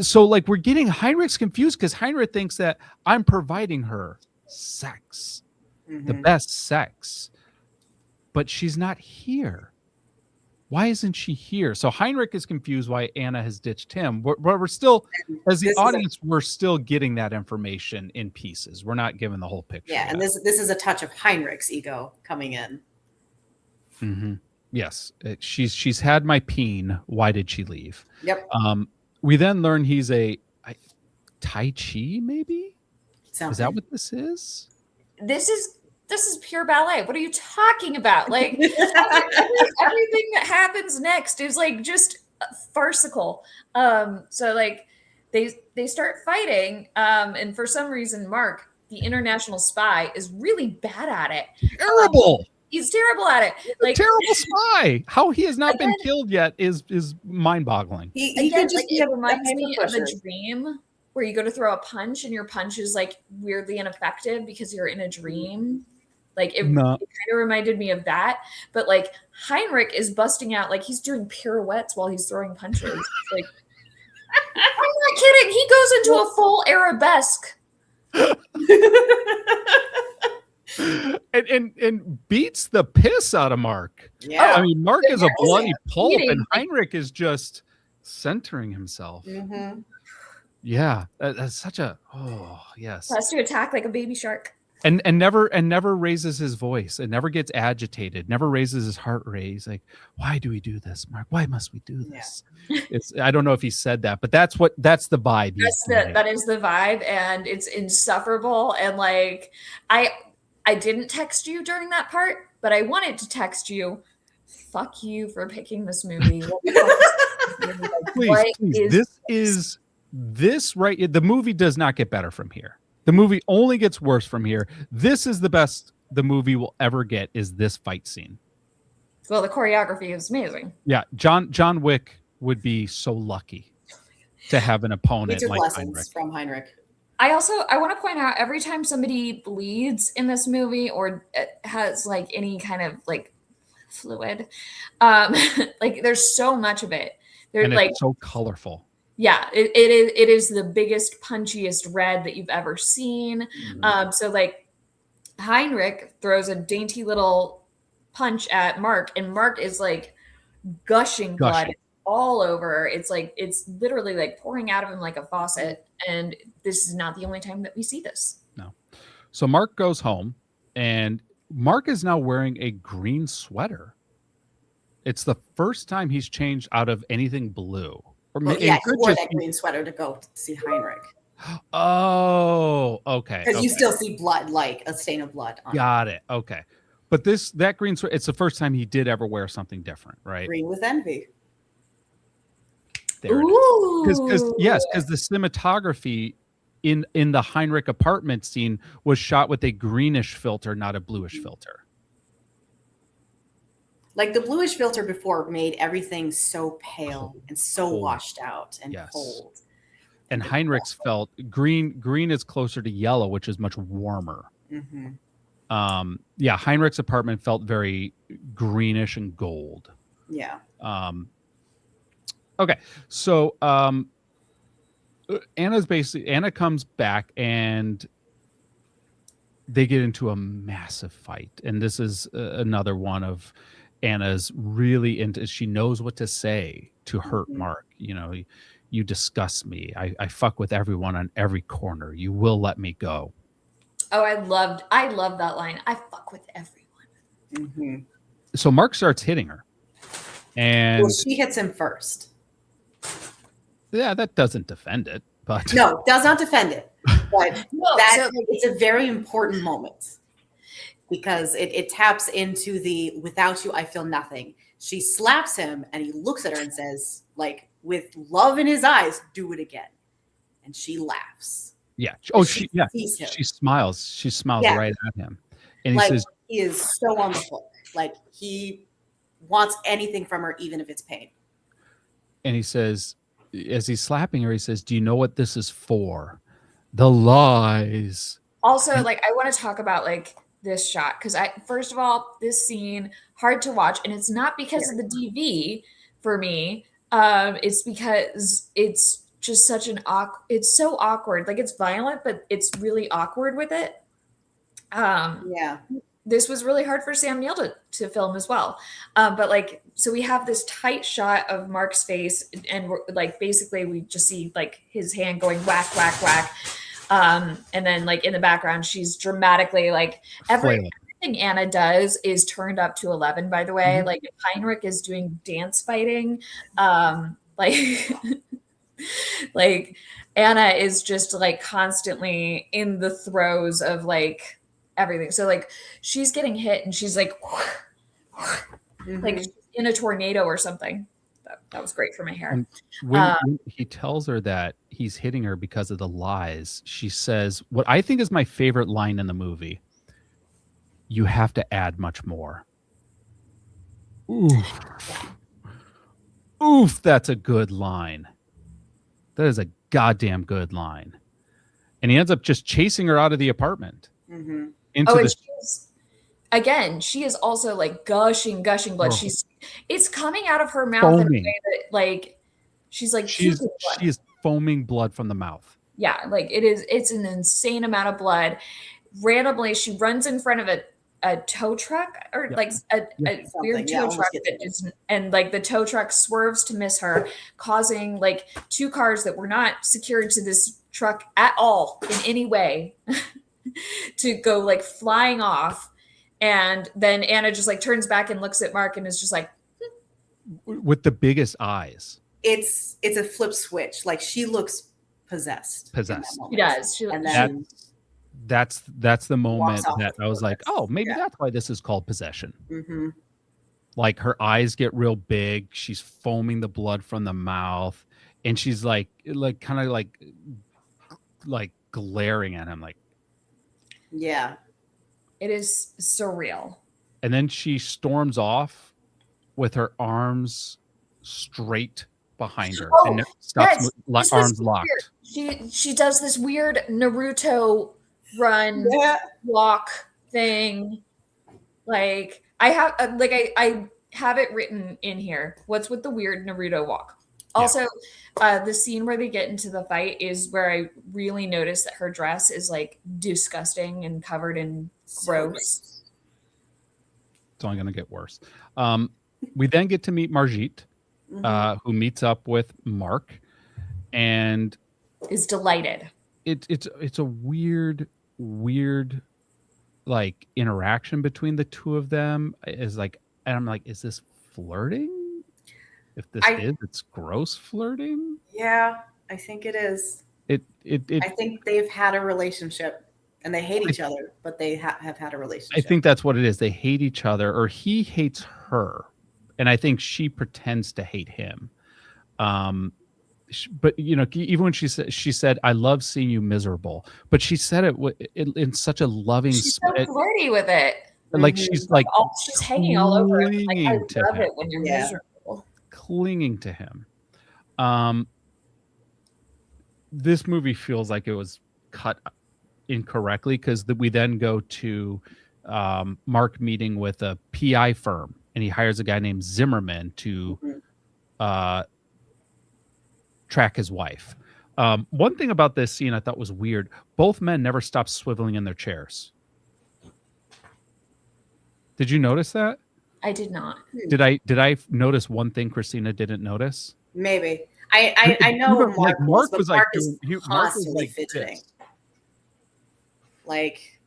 So like we're getting Heinrich's confused because Heinrich thinks that I'm providing her sex, the best sex, but she's not here. Why isn't she here? So Heinrich is confused why Anna has ditched him. We're still, as the audience, we're still getting that information in pieces. We're not given the whole picture. Yeah, yet. and this is a touch of Heinrich's ego coming in. Yes, she's had my peen. Why did she leave? Yep. We then learn he's a Tai Chi, maybe? Something. Is that what this is? This is pure ballet. What are you talking about? Like everything that happens next is like just farcical. So like they start fighting, and for some reason, Mark, the international spy, is really bad at it. Terrible. He's terrible at it. Like terrible spy. How he has not been killed yet is mind-boggling. He could just it reminds me of a dream where you go to throw a punch and your punch is like weirdly ineffective because you're in a dream. Like it kind of reminded me of that. But like Heinrich is busting out, like he's doing pirouettes while he's throwing punches. Like I'm not kidding. He goes into a full arabesque. and beats the piss out of Mark. Yeah. I mean, Mark is a bloody pulp, and Heinrich is just centering himself. Yeah, that's such a yes. Has to attack like a baby shark. And never raises his voice, and never gets agitated, never raises his heart rate. He's like, why do we do this, Mark? Why must we do this? Yeah. I don't know if he said that, but that's the vibe. That is the vibe, and it's insufferable. And like I didn't text you during that part, but I wanted to text you. Fuck you for picking this movie. Please. This right. The movie does not get better from here. The movie only gets worse from here. This is the best the movie will ever get, is this fight scene. Well, the choreography is amazing. Yeah, John Wick would be so lucky to have an opponent like lessons from Heinrich. I want to point out, every time somebody bleeds in this movie or has like any kind of like fluid, like there's so much of it. And it's so colorful. Yeah, it is the biggest, punchiest red that you've ever seen. So like Heinrich throws a dainty little punch at Mark, and Mark is like gushing blood all over. It's literally like pouring out of him like a faucet. And this is not the only time that we see this. No. So Mark goes home, and Mark is now wearing a green sweater. It's the first time he's changed out of anything blue. He wore that green sweater to go see Heinrich. Oh, okay. Because you still see blood, like a stain of blood on Got it. Okay. But that green sweater, it's the first time he did ever wear something different, right? Green with envy. There it is. Because the cinematography in the Heinrich apartment scene was shot with a greenish filter, not a bluish filter. Like the bluish filter before made everything so pale and so cold. Washed out and cold. And Heinrich's felt green is closer to yellow, which is much warmer. Heinrich's apartment felt very greenish and gold. Yeah. Okay. So Anna comes back, and they get into a massive fight. And this is another one of Anna's really into, she knows what to say to hurt Mark. You know, you disgust me. I fuck with everyone on every corner. You will let me go. Oh, I love that line. I fuck with everyone. So Mark starts hitting her, and she hits him first. Yeah, that doesn't defend it, but no, does not defend it. But it's a very important moment. because it taps into the without you, I feel nothing. She slaps him and he looks at her and says, like, with love in his eyes, do it again. And she laughs. Yeah. Oh, she smiles. She smiles right at him. And he says, he is so on the hook. Like, he wants anything from her, even if it's pain. And he says, as he's slapping her, he says, do you know what this is for? The lies. Also, like, I want to talk about like this shot because first of all, this scene hard to watch, and it's not because of the DV for me. It's because it's just such an it's so awkward. Like, it's violent, but it's really awkward with it. This was really hard for Sam Neill to film as well. But like, so we have this tight shot of Mark's face, and we're, like, basically we just see like his hand going whack, whack, whack. And then like in the background, she's dramatically like everything Anna does is turned up to 11, by the way. Like, if Heinrich is doing dance fighting, like like Anna is just like constantly in the throes of like everything. So like she's getting hit and she's like like she's in a tornado or something. That was great for my hair. When he tells her that he's hitting her because of the lies, she says what I think is my favorite line in the movie: you have to add much more. Oof, that's a good line. That is a goddamn good line. And he ends up just chasing her out of the apartment. She is also like gushing blood. It's coming out of her mouth in a way that like she's foaming blood from the mouth. Yeah, like it's an insane amount of blood. Randomly, she runs in front of a tow truck or like a weird tow truck and like the tow truck swerves to miss her, causing like two cars that were not secured to this truck at all in any way to go like flying off. And then Anna just like turns back and looks at Mark and is just like with the biggest eyes. It's a flip switch. Like, she looks possessed. She does. And then that's the moment that I was like, oh, maybe that's why this is called possession. Like, her eyes get real big. She's foaming the blood from the mouth, and she's like kind of like glaring at him, like, yeah. It is surreal. And then she storms off with her arms straight behind her and stops arms locked. She does this weird Naruto run walk thing. Like, I have it written in here. What's with the weird Naruto walk? Also, the scene where they get into the fight is where I really noticed that her dress is like disgusting and covered in gross. It's only going to get worse. We then get to meet Margit, who meets up with Mark and is delighted. It's a weird like interaction between the two of them. Is like, and I'm like, is this flirting? If this it's gross flirting. Yeah, I think it is. I think they've had a relationship and they hate each other, but they have had a relationship. I think that's what it is. They hate each other, or he hates her, and I think she pretends to hate him. But you know, even when she said, "I love seeing you miserable," but she said it in such a loving. She's so flirty with it. Like she's like she's hanging all over it. Like, I love it when you're miserable. Clinging to him. This movie feels like it was cut incorrectly, because we then go to Mark meeting with a PI firm, and he hires a guy named Zimmerman to track his wife. One thing about this scene I thought was weird: both men never stopped swiveling in their chairs. Did you notice that? I did not. Did I notice one thing Kristina didn't notice? Maybe. I know Mark was constantly fidgeting. Like,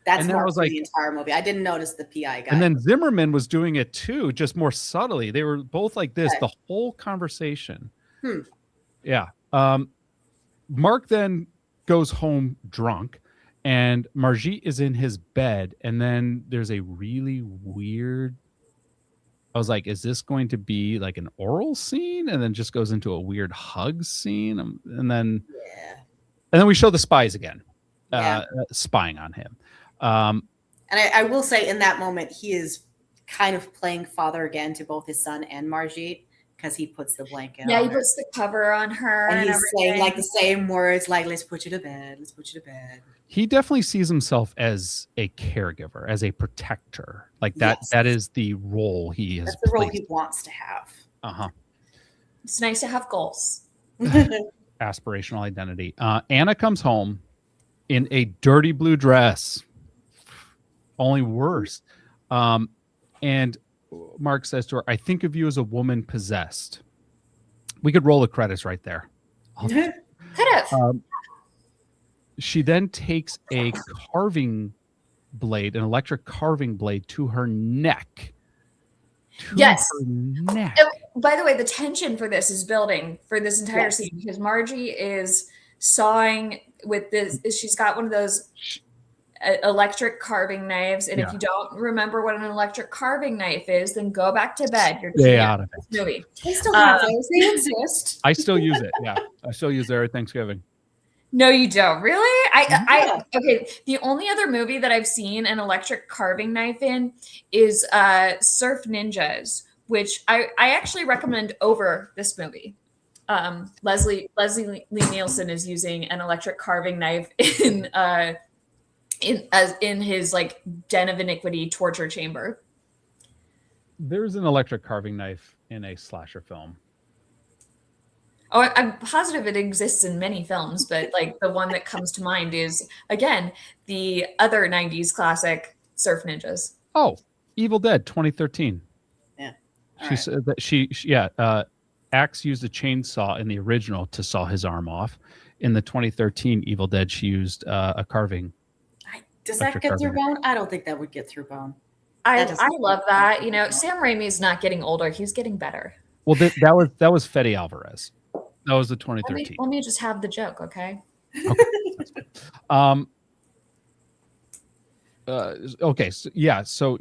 that's Mark for the entire movie. I didn't notice the PI guy. And then Zimmerman was doing it too, just more subtly. They were both like this the whole conversation. Yeah. Mark then goes home drunk, And Margit is in his bed, and then there's a really weird. I was like, is this going to be like an oral scene, and then just goes into a weird hug scene, and then we show the spies again, spying on him. And I will say, in that moment, he is kind of playing father again to both his son and Margit, because he puts the blanket on he her. puts the cover on her. And he's saying like the same words, like, let's put you to bed. Let's put you to bed. He definitely sees himself as a caregiver, as a protector. Like that, that is the role he has. That's the role he wants to have. Uh-huh. It's nice to have goals. Aspirational identity. Anna comes home in a dirty blue dress. Only worse. And Mark says to her, I think of you as a woman possessed. We could roll the credits right there. Could have. She then takes a carving blade, an electric carving blade, to her neck. Her neck. By the way, the tension for this is building for this entire scene, because Margie is sawing with this. She's got one of those electric carving knives, and if you don't remember what an electric carving knife is, then go back to bed. You're stay out of this movie. I still have those. They exist. I still use it. Yeah, I still use it every Thanksgiving. No, you don't. Really? Okay. The only other movie that I've seen an electric carving knife in is Surf Ninjas, which I actually recommend over this movie. Leslie Lee Nielsen is using an electric carving knife in his like Den of Iniquity torture chamber. There's an electric carving knife in a slasher film. Oh, I'm positive it exists in many films, but like the one that comes to mind is, again, the other 90s classic Surf Ninjas. Oh, Evil Dead 2013. Yeah. She said that Axe used a chainsaw in the original to saw his arm off. In the 2013 Evil Dead, she used a carving. Does that get through bone? I don't think that would get through bone. I love that. You know, Sam Raimi's not getting older; he's getting better. Well, that was Fede Alvarez. That was the 2013. Let me just have the joke, okay? Okay. So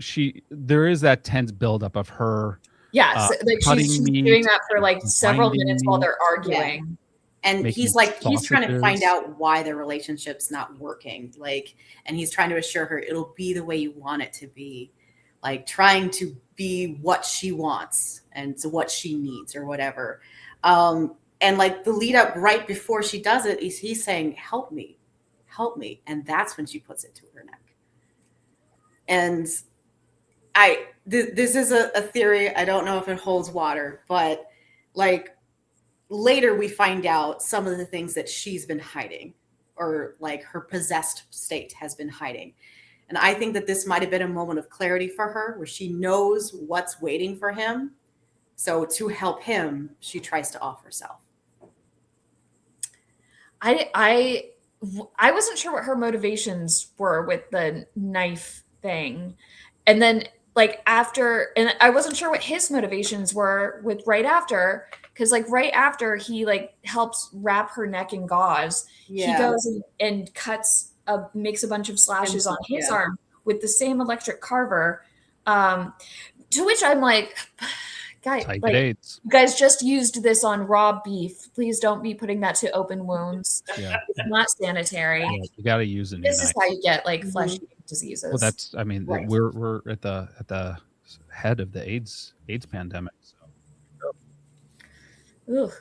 there is that tense buildup of her. Yes, like she's doing that for like several minutes while they're arguing. Yeah. And he's trying to find out why their relationship's not working. And he's trying to assure her it'll be the way you want it to be. Like trying to be what she wants and so what she needs or whatever. And like the lead up right before she does it, he's saying, help me. And that's when she puts it to her neck. And this is a theory. I don't know if it holds water, but like, later, we find out some of the things that she's been hiding, or like her possessed state has been hiding. And I think that this might have been a moment of clarity for her where she knows what's waiting for him. So to help him, she tries to off herself. I wasn't sure what her motivations were with the knife thing. And then like after, and I wasn't sure what his motivations were with right after. Because like right after he like helps wrap her neck in gauze, he goes and makes a bunch of slashes on his arm with the same electric carver. To which I'm like, guys just used this on raw beef. Please don't be putting that to open wounds. Yeah. It's not sanitary. Yeah, you got to use it. This is how you get like flesh diseases. Well, that's. I mean, we're at the head of the AIDS pandemic. Ooh.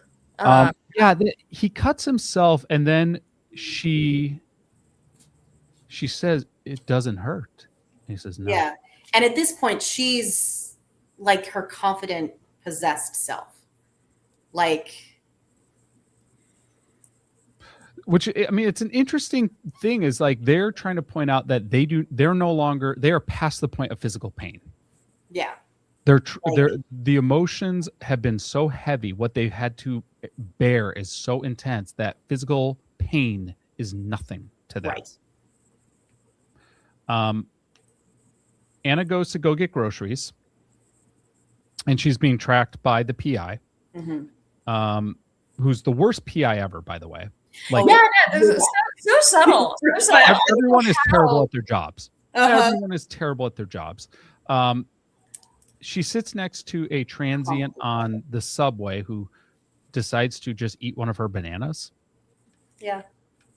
He cuts himself, and then she says it doesn't hurt. And he says no. Yeah, and at this point, she's like her confident, possessed self, Which I mean, it's an interesting thing. Is like they're trying to point out that they are past the point of physical pain. Yeah. The emotions have been so heavy. What they've had to bear is so intense that physical pain is nothing to them. Right. Anna goes to go get groceries, and she's being tracked by the PI, who's the worst PI ever, by the way. Like, So subtle. So subtle. Everyone is terrible at their jobs. Uh-huh. Everyone is terrible at their jobs. She sits next to a transient on the subway who decides to just eat one of her bananas. Yeah.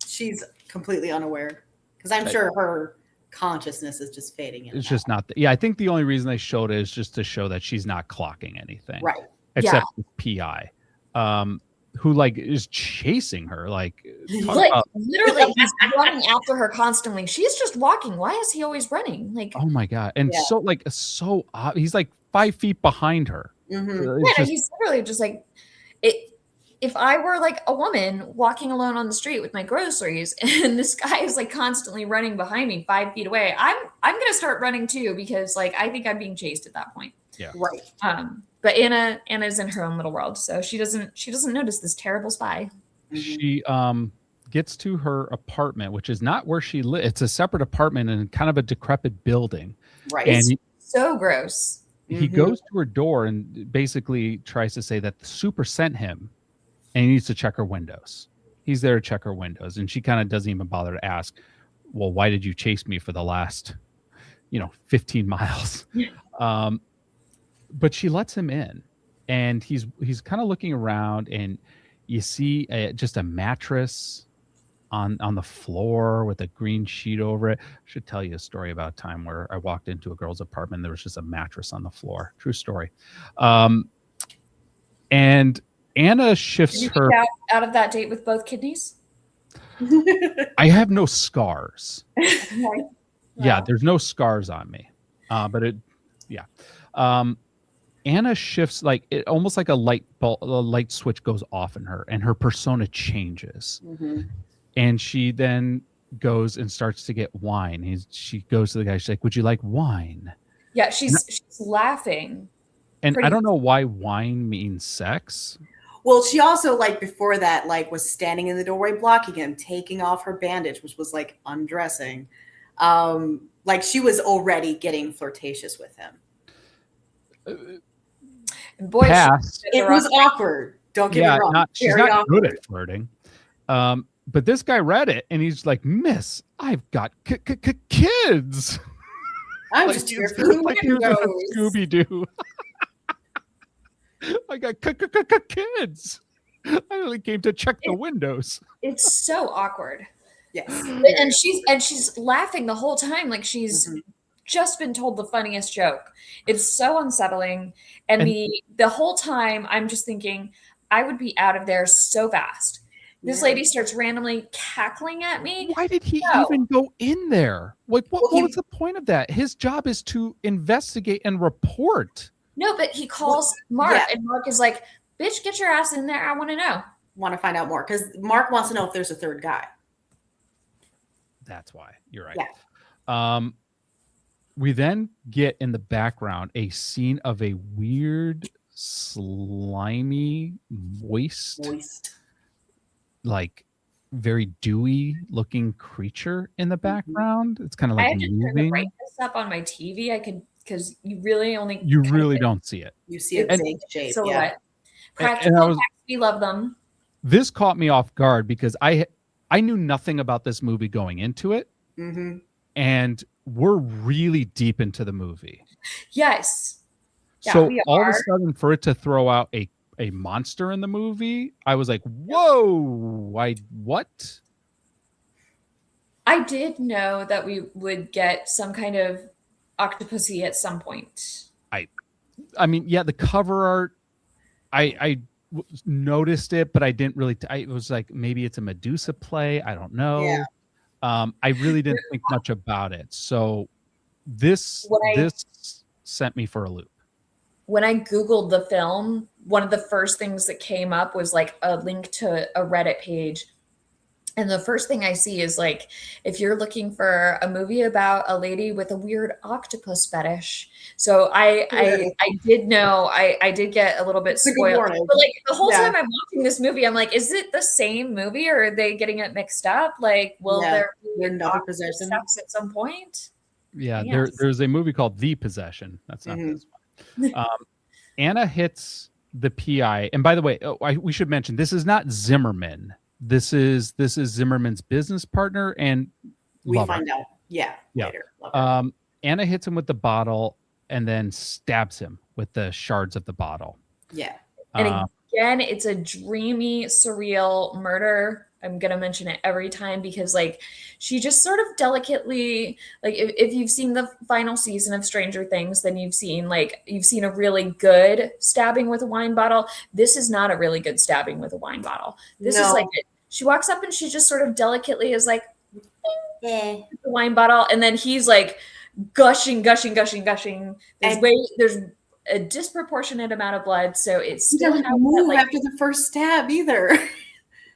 She's completely unaware because I'm sure her consciousness is just fading in. It's just not. I think the only reason they showed it is just to show that she's not clocking anything. Right. Except with PI. Who like is chasing her, like literally he's running after her constantly. She's just walking. Why is he always running? Like, oh my god! And he's like 5 feet behind her. Mm-hmm. He's literally just like it. If I were like a woman walking alone on the street with my groceries, and this guy is like constantly running behind me 5 feet away, I'm gonna start running too because like I think I'm being chased at that point. Yeah. Right. But Anna's in her own little world, so she doesn't notice this terrible spy. She gets to her apartment, which is not where she lives. It's a separate apartment in kind of a decrepit building. Right. And so gross. He goes to her door and basically tries to say that the super sent him and he needs to check her windows. He's there to check her windows. And she kind of doesn't even bother to ask, well, why did you chase me for the last, 15 miles? But she lets him in, and he's kind of looking around, and you see just a mattress on the floor with a green sheet over it. I should tell you a story about a time where I walked into a girl's apartment. There was just a mattress on the floor. True story. And Anna shifts her out of that date with both kidneys. I have no scars. Right. Yeah, there's no scars on me. But Anna shifts like it almost like a light switch goes off in her, and her persona changes. And she then goes and starts to get wine. She goes to the guy. She's like, "Would you like wine?" Yeah, she's laughing. And I don't know why wine means sex. Well, she also like before that like was standing in the doorway blocking him, taking off her bandage, which was like undressing. Like she was already getting flirtatious with him. Boy, it was awkward. Don't get me wrong. She's not good at flirting. But this guy read it and he's like, "Miss, I've got kids." I'm just here for the windows. Scooby-Doo. I got kids. I only came to check the windows. It's so awkward. Yes. And she's laughing the whole time like she's just been told the funniest joke. It's so unsettling. And the whole time I'm just thinking I would be out of there so fast. This lady starts randomly cackling at me. Why did he even go in there? Like, what was the point of that? His job is to investigate and report. No, but he calls Mark, and Mark is like, "Bitch, get your ass in there. I want to know. Want to find out more." Because Mark wants to know if there's a third guy. That's why. You're right. Yeah. We then get in the background a scene of a weird, slimy, moist, like very dewy looking creature in the background. It's kind of like I have to moving. turn the brightness up on my TV. I could because you really don't see it. You see a big shape. Silhouette. Yeah. Practical effects, we love them. This caught me off guard because I knew nothing about this movie going into it, and we're really deep into the movie. Yes. Yeah, so all of a sudden, for it to throw out a monster in the movie, I was like, "Whoa! What?" I did know that we would get some kind of octopussy at some point. I mean, yeah, the cover art, I noticed it, but I didn't really. It was like maybe it's a Medusa play. I don't know. Yeah. I really didn't think much about it. So this sent me for a loop. When I Googled the film, one of the first things that came up was like a link to a Reddit page. And the first thing I see is like, if you're looking for a movie about a lady with a weird octopus fetish. So I did know, I did get a little bit spoiled. But like the whole time I'm watching this movie, I'm like, is it the same movie or are they getting it mixed up? Like, will there be another possession sex at some point? Yeah, there's a movie called The Possession. That's not this one. Anna hits the PI. And by the way, we should mention, this is not Zimmerman. this is Zimmerman's business partner and we lover. find out. Yeah. Later. Anna hits him with the bottle and then stabs him with the shards of the bottle. Yeah. And again, it's a dreamy, surreal murder. I'm going to mention it every time because like she just sort of delicately, like if you've seen the final season of Stranger Things, then you've seen a really good stabbing with a wine bottle. This is not a really good stabbing with a wine bottle. This is like, she walks up and she just sort of delicately is like, the wine bottle. And then he's like gushing. There's a disproportionate amount of blood. So it's still doesn't move after the first stab either.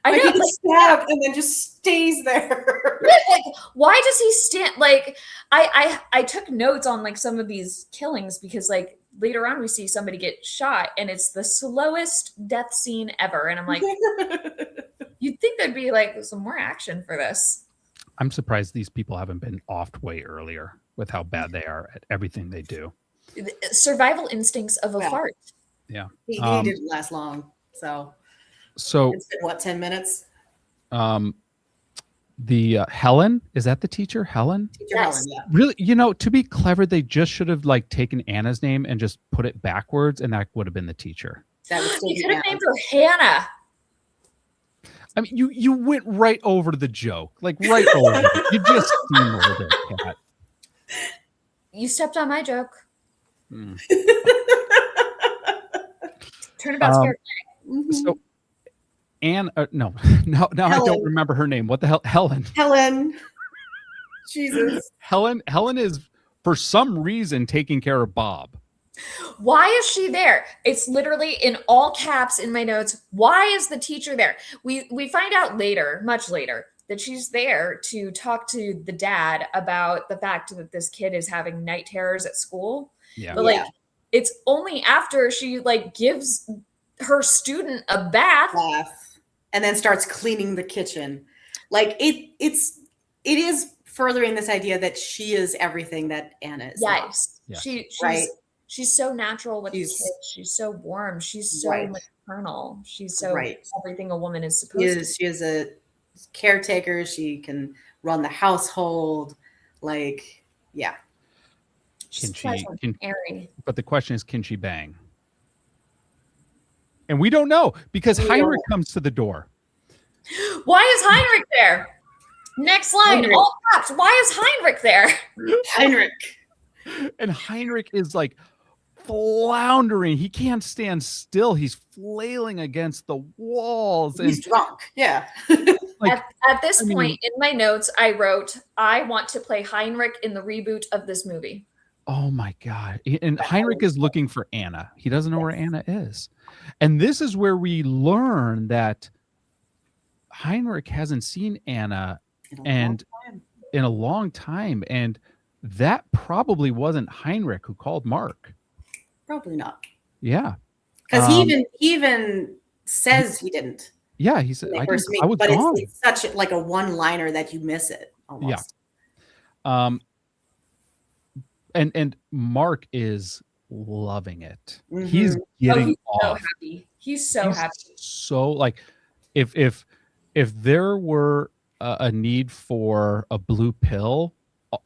I know, he gets stabbed and then just stays there. Like, why does he stand? Like, I took notes on like some of these killings because like later on we see somebody get shot and it's the slowest death scene ever. And I'm like, you'd think there'd be like some more action for this. I'm surprised these people haven't been offed way earlier with how bad they are at everything they do. Survival instincts of a fart. Yeah. He didn't last long. So it's been, what, 10 minutes? The Helen, is that the teacher? Helen? Teacher Helen, yeah. Really, to be clever, they just should have like taken Anna's name and just put it backwards, and that would have been the teacher. You could have named her Hannah. I mean, you went right over to the joke, like right over it. You just steamrolled it, Kat. You stepped on my joke. Turnabout's fair play. So, Anne, now I don't remember her name. What the hell? Helen. Jesus. Helen is for some reason taking care of Bob. Why is she there? It's literally in all caps in my notes. Why is the teacher there? We find out later, much later, that she's there to talk to the dad about the fact that this kid is having night terrors at school. Yeah. But like it's only after she like gives her student a bath and then starts cleaning the kitchen. Like it is furthering this idea that she is everything that Anna is. Yes. Right. She's so natural with the kids. She's so warm. She's so maternal. She's so everything a woman is supposed to be. She is a caretaker. She can run the household. Like, yeah. But the question is, can she bang? And we don't know because Heinrich comes to the door. Why is Heinrich there? Next line, all caps. Why is Heinrich there? Heinrich. And Heinrich is like floundering. He can't stand still. He's flailing against the walls. He's drunk. Yeah. At this point in my notes, I wrote, I want to play Heinrich in the reboot of this movie. Oh my God. And Heinrich is looking for Anna. He doesn't know where Anna is. And this is where we learn that Heinrich hasn't seen Anna in a long time. And that probably wasn't Heinrich who called Mark. Probably not. Yeah. Because he even says he didn't. Yeah, he said I was gone. It's such like a one-liner that you miss it almost. Yeah. And Mark is loving it. Mm-hmm. He's getting off. So happy. He's so happy. So like if there were a need for a blue pill,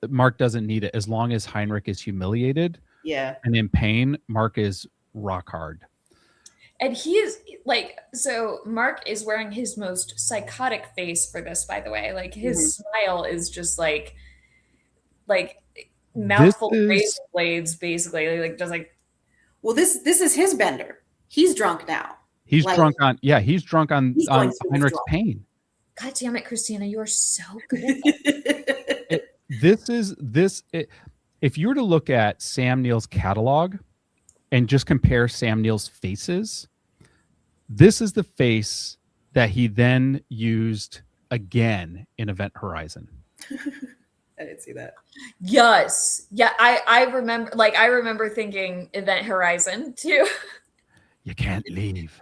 Mark doesn't need it as long as Heinrich is humiliated. Yeah. And in pain, Mark is rock hard. And he is like, so Mark is wearing his most psychotic face for this, by the way. Like his smile is just like mouthful of razor blades, basically. Like just like. Well, this is his bender. He's drunk now. He's drunk on Heinrich's pain. God damn it, Kristina, you are so good at that. If you were to look at Sam Neill's catalog and just compare Sam Neill's faces, this is the face that he then used again in Event Horizon. I didn't see that. Yes. Yeah, I remember thinking Event Horizon too. You can't leave.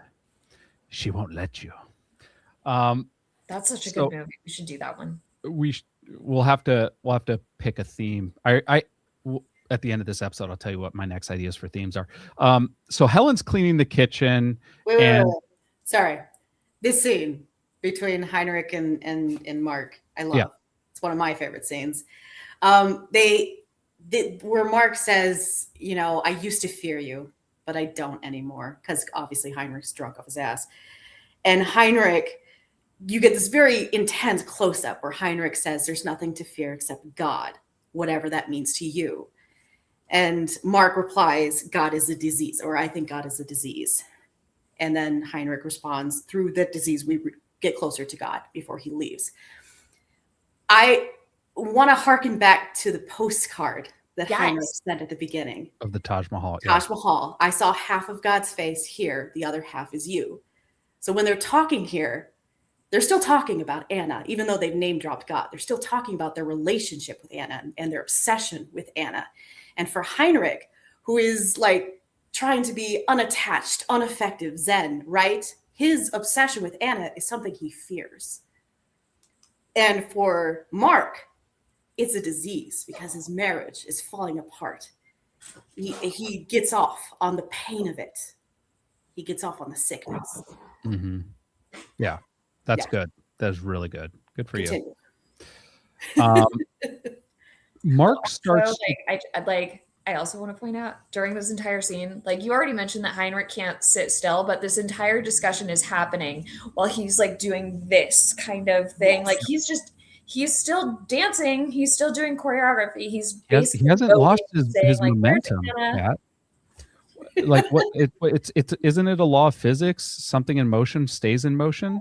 She won't let you. That's such a good movie. We should do that one. We'll have to pick a theme. At the end of this episode, I'll tell you what my next ideas for themes are. So Helen's cleaning the kitchen. Wait. Sorry. This scene, between Heinrich and Mark. I love. Yeah. It's one of my favorite scenes. Where Mark says, I used to fear you, but I don't anymore, because obviously Heinrich's drunk off his ass. And Heinrich, you get this very intense close-up where Heinrich says there's nothing to fear except God, whatever that means to you. And Mark replies, God is a disease, or I think God is a disease. And then Heinrich responds, through that disease, we get closer to God before he leaves. I want to harken back to the postcard that Heinrich sent at the beginning of the Taj Mahal. Taj Mahal. I saw half of God's face here. The other half is you. So when they're talking here, they're still talking about Anna, even though they've name dropped God. They're still talking about their relationship with Anna and their obsession with Anna. And for Heinrich, who is like trying to be unattached, unaffective, Zen, right? His obsession with Anna is something he fears. And for Mark, it's a disease because his marriage is falling apart. He gets off on the pain of it. He gets off on the sickness. Mm-hmm. Yeah, that's good. That's really good. Good for Continue. you. Mark starts. So, I also want to point out during this entire scene, like you already mentioned that Heinrich can't sit still, but this entire discussion is happening while he's like doing this kind of thing. Like he's still dancing. He's still doing choreography. He hasn't lost his momentum. Like what? It's isn't it a law of physics? Something in motion stays in motion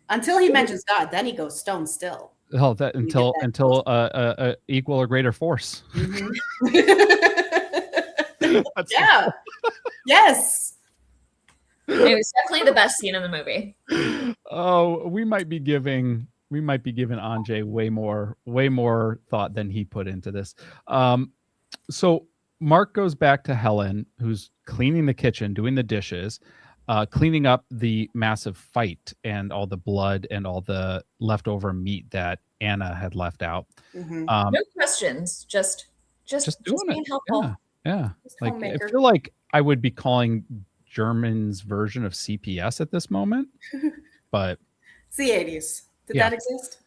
until he mentions God. Then he goes stone still. Oh, until equal or greater force. Mm-hmm. Yeah. Yes. It was definitely the best scene in the movie. Oh, we might be giving Andrzej way more thought than he put into this. So Mark goes back to Helen, who's cleaning the kitchen, doing the dishes, cleaning up the massive fight and all the blood and all the leftover meat that Anna had left out. Mm-hmm. No questions, just doing being helpful. Yeah. Like I feel like I would be calling German's version of CPS at this moment, but it's the 80s. Did that exist?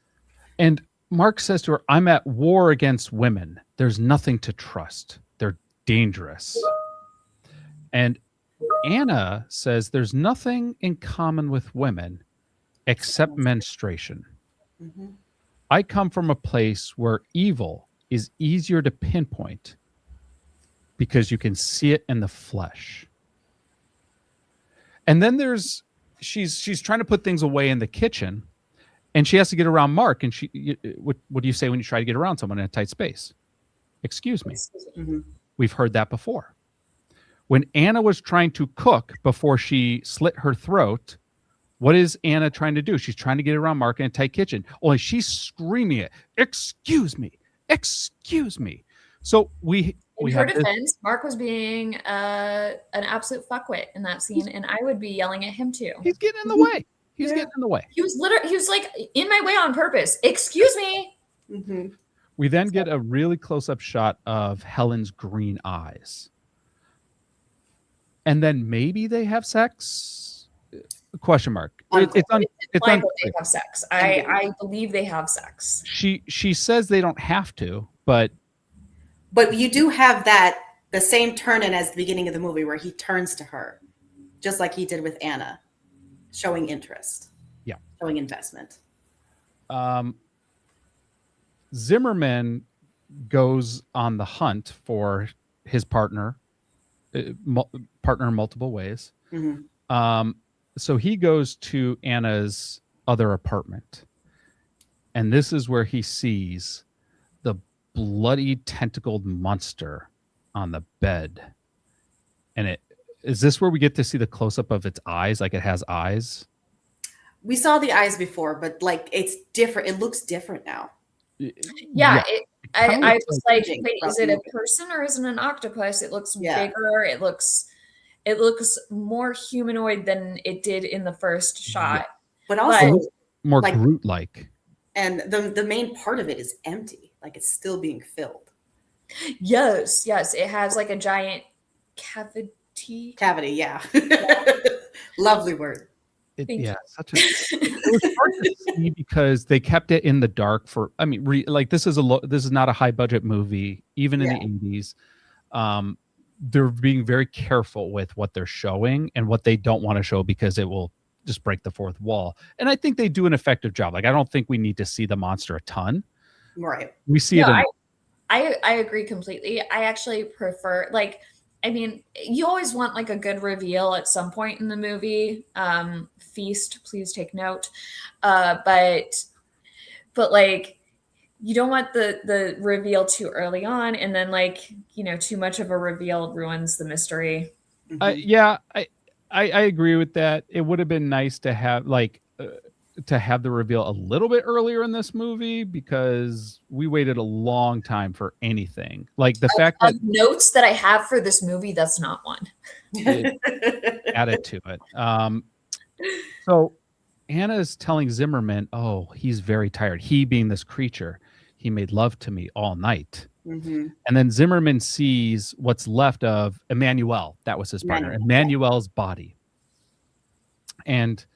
And Mark says to her, "I'm at war against women. There's nothing to trust. They're dangerous." And Anna says there's nothing in common with women except menstruation. Mm-hmm. I come from a place where evil is easier to pinpoint because you can see it in the flesh. And then she's trying to put things away in the kitchen, and she has to get around Mark. And what do you say when you try to get around someone in a tight space? Excuse me. Mm-hmm. We've heard that before. When Anna was trying to cook before she slit her throat, what is Anna trying to do? She's trying to get around Mark in a tight kitchen. Only she's screaming it, "Excuse me, excuse me." So in her defense, Mark was being an absolute fuckwit in that scene, and I would be yelling at him too. He's getting in the way. He's getting in the way. He was like in my way on purpose. Excuse me. Mm-hmm. We then get a really close-up shot of Helen's green eyes. And then maybe they have sex? Question mark. It's they have sex. I believe they have sex. She says they don't have to, but you do have the same turn in as the beginning of the movie where he turns to her, just like he did with Anna, showing interest. Yeah. Showing investment. Zimmerman goes on the hunt for his partner in multiple ways. Mm-hmm. So he goes to Anna's other apartment, and this is where he sees the bloody tentacled monster on the bed. And is this where we get to see the close-up of its eyes? Like it has eyes? We saw the eyes before, but like it's different. It looks different now. Yeah. I was like, wait, is it a person or is it an octopus? It looks bigger. It looks more humanoid than it did in the first shot. But also more like, Groot-like. And the main part of it is empty. Like it's still being filled. Yes. It has like a giant cavity. Yeah. Lovely word. such a. It was hard to see because they kept it in the dark for. I mean, this is not a high budget movie, even in the 80s. They're being very careful with what they're showing and what they don't want to show because it will just break the fourth wall. And I think they do an effective job. Like, I don't think we need to see the monster a ton. Right. We see it. I agree completely. I actually prefer, like, I mean, you always want like a good reveal at some point in the movie. Feast, please take note. But like, you don't want the reveal too early on, and then like, too much of a reveal ruins the mystery. I agree with that. It would have been nice to have the reveal a little bit earlier in this movie because we waited a long time for anything. Like the fact that notes that I have for this movie, that's not one. Added to it. So Anna's telling Zimmerman, oh, he's very tired. He being this creature, he made love to me all night. Mm-hmm. And then Zimmerman sees what's left of Emmanuel. That was his partner. Emmanuel's body. And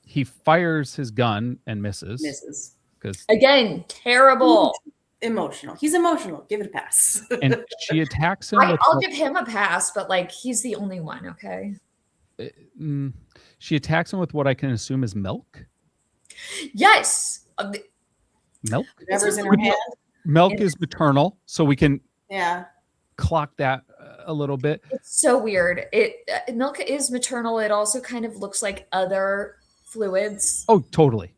he fires his gun and misses. Because again, terrible. Emotional. He's emotional. Give it a pass. And she attacks him. I'll give him a pass, but like, he's the only one. Okay. She attacks him with what I can assume is milk. Yes. Milk. Whatever's in her hand. Milk is maternal, so we can clock that a little bit. It's so weird. Milk is maternal. It also kind of looks like other fluids. Oh, totally.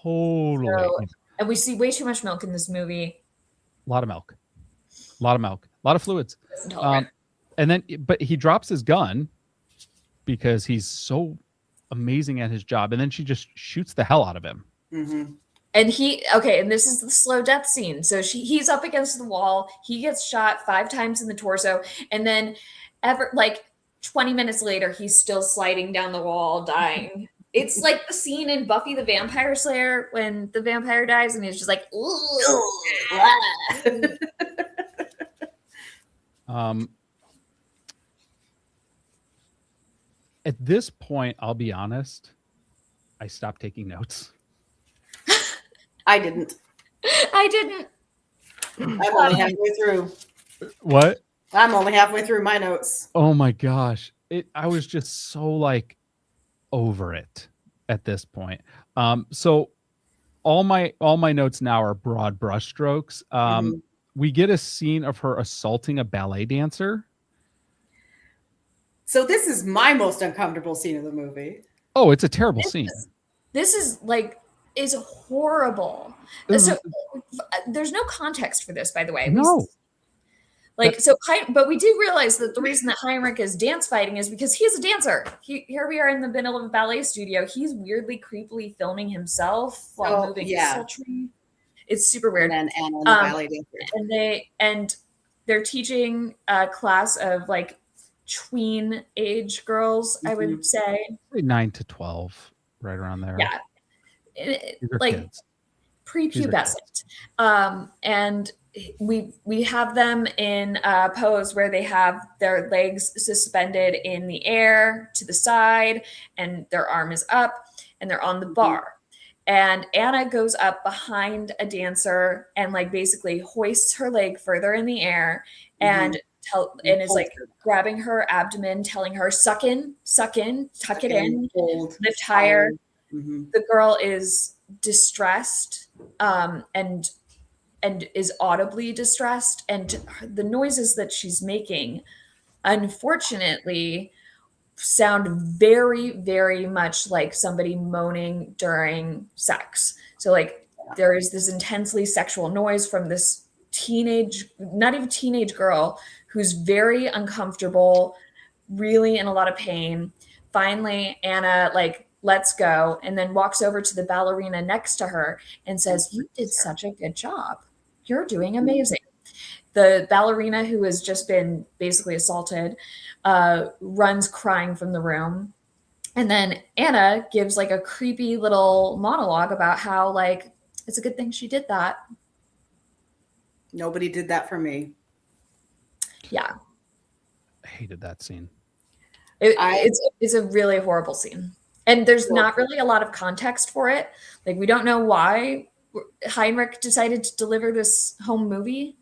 So, and we see way too much milk in this movie. A lot of milk. A lot of fluids. But he drops his gun because he's so amazing at his job, and then she just shoots the hell out of him. Mm-hmm. And and this is the slow death scene. So he's up against the wall. He gets shot 5 times in the torso. And then 20 minutes later, he's still sliding down the wall, dying. It's like the scene in Buffy the Vampire Slayer when the vampire dies and he's just like, at this point, I'll be honest, I stopped taking notes. I didn't. I'm only halfway through. What? I'm only halfway through my notes. Oh my gosh. I was just so like over it at this point. So all my notes now are broad brushstrokes. We get a scene of her assaulting a ballet dancer. So this is my most uncomfortable scene of the movie. Oh, it's a terrible scene. This is horrible. So there's no context for this, by the way. No. But we do realize that the reason that Heinrich is dance fighting is because he's a dancer. Here we are in the middle of a ballet studio. He's weirdly, creepily filming himself while moving his sultry. It's super weird. And Anna, the ballet dancer. And they're teaching a class of like tween age girls, I would say. 9 to 12, right around there. Yeah. Like prepubescent. And we have them in a pose where they have their legs suspended in the air to the side and their arm is up and they're on the bar. And Anna goes up behind a dancer and like basically hoists her leg further in the air and is like grabbing her abdomen, telling her suck in, tuck it in, lift higher. The girl is distressed and is audibly distressed, and the noises that she's making unfortunately sound very, very much like somebody moaning during sex. So like there is this intensely sexual noise from this not even teenage girl who's very uncomfortable, really in a lot of pain. Finally, Anna lets go and then walks over to the ballerina next to her and says, "You did such a good job. You're doing amazing." The ballerina, who has just been basically assaulted, runs crying from the room. And then Anna gives like a creepy little monologue about how like, it's a good thing she did that. Nobody did that for me. Yeah. I hated that scene. It's a really horrible scene. And there's not really a lot of context for it. Like, we don't know why Heinrich decided to deliver this home movie.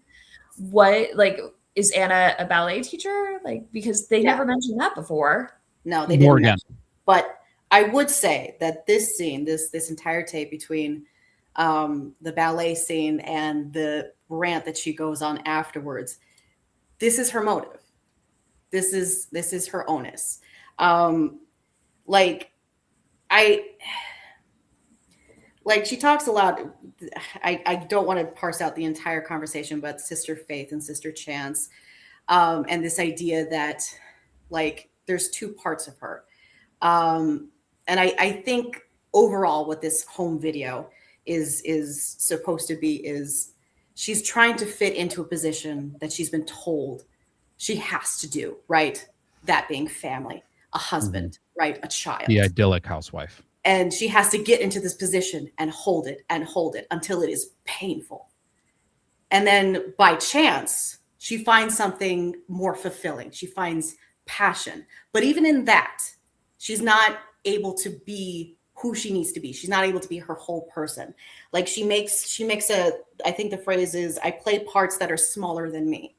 What, like, is Anna a ballet teacher? Like, because they never mentioned that before. No, they didn't mention. But I would say that this scene, this entire tape between the ballet scene and the rant that she goes on afterwards, this is her motive. This is her onus. She talks a lot. I don't want to parse out the entire conversation, but Sister Faith and Sister Chance, and this idea that like there's two parts of her. And I think overall what this home video is supposed to be is she's trying to fit into a position that she's been told she has to do, right? That being family, a husband, right? A child. The idyllic housewife. And she has to get into this position and hold it until it is painful. And then by chance, she finds something more fulfilling. She finds passion. But even in that, she's not able to be who she needs to be. She's not able to be her whole person. Like she makes I think the phrase is, I play parts that are smaller than me.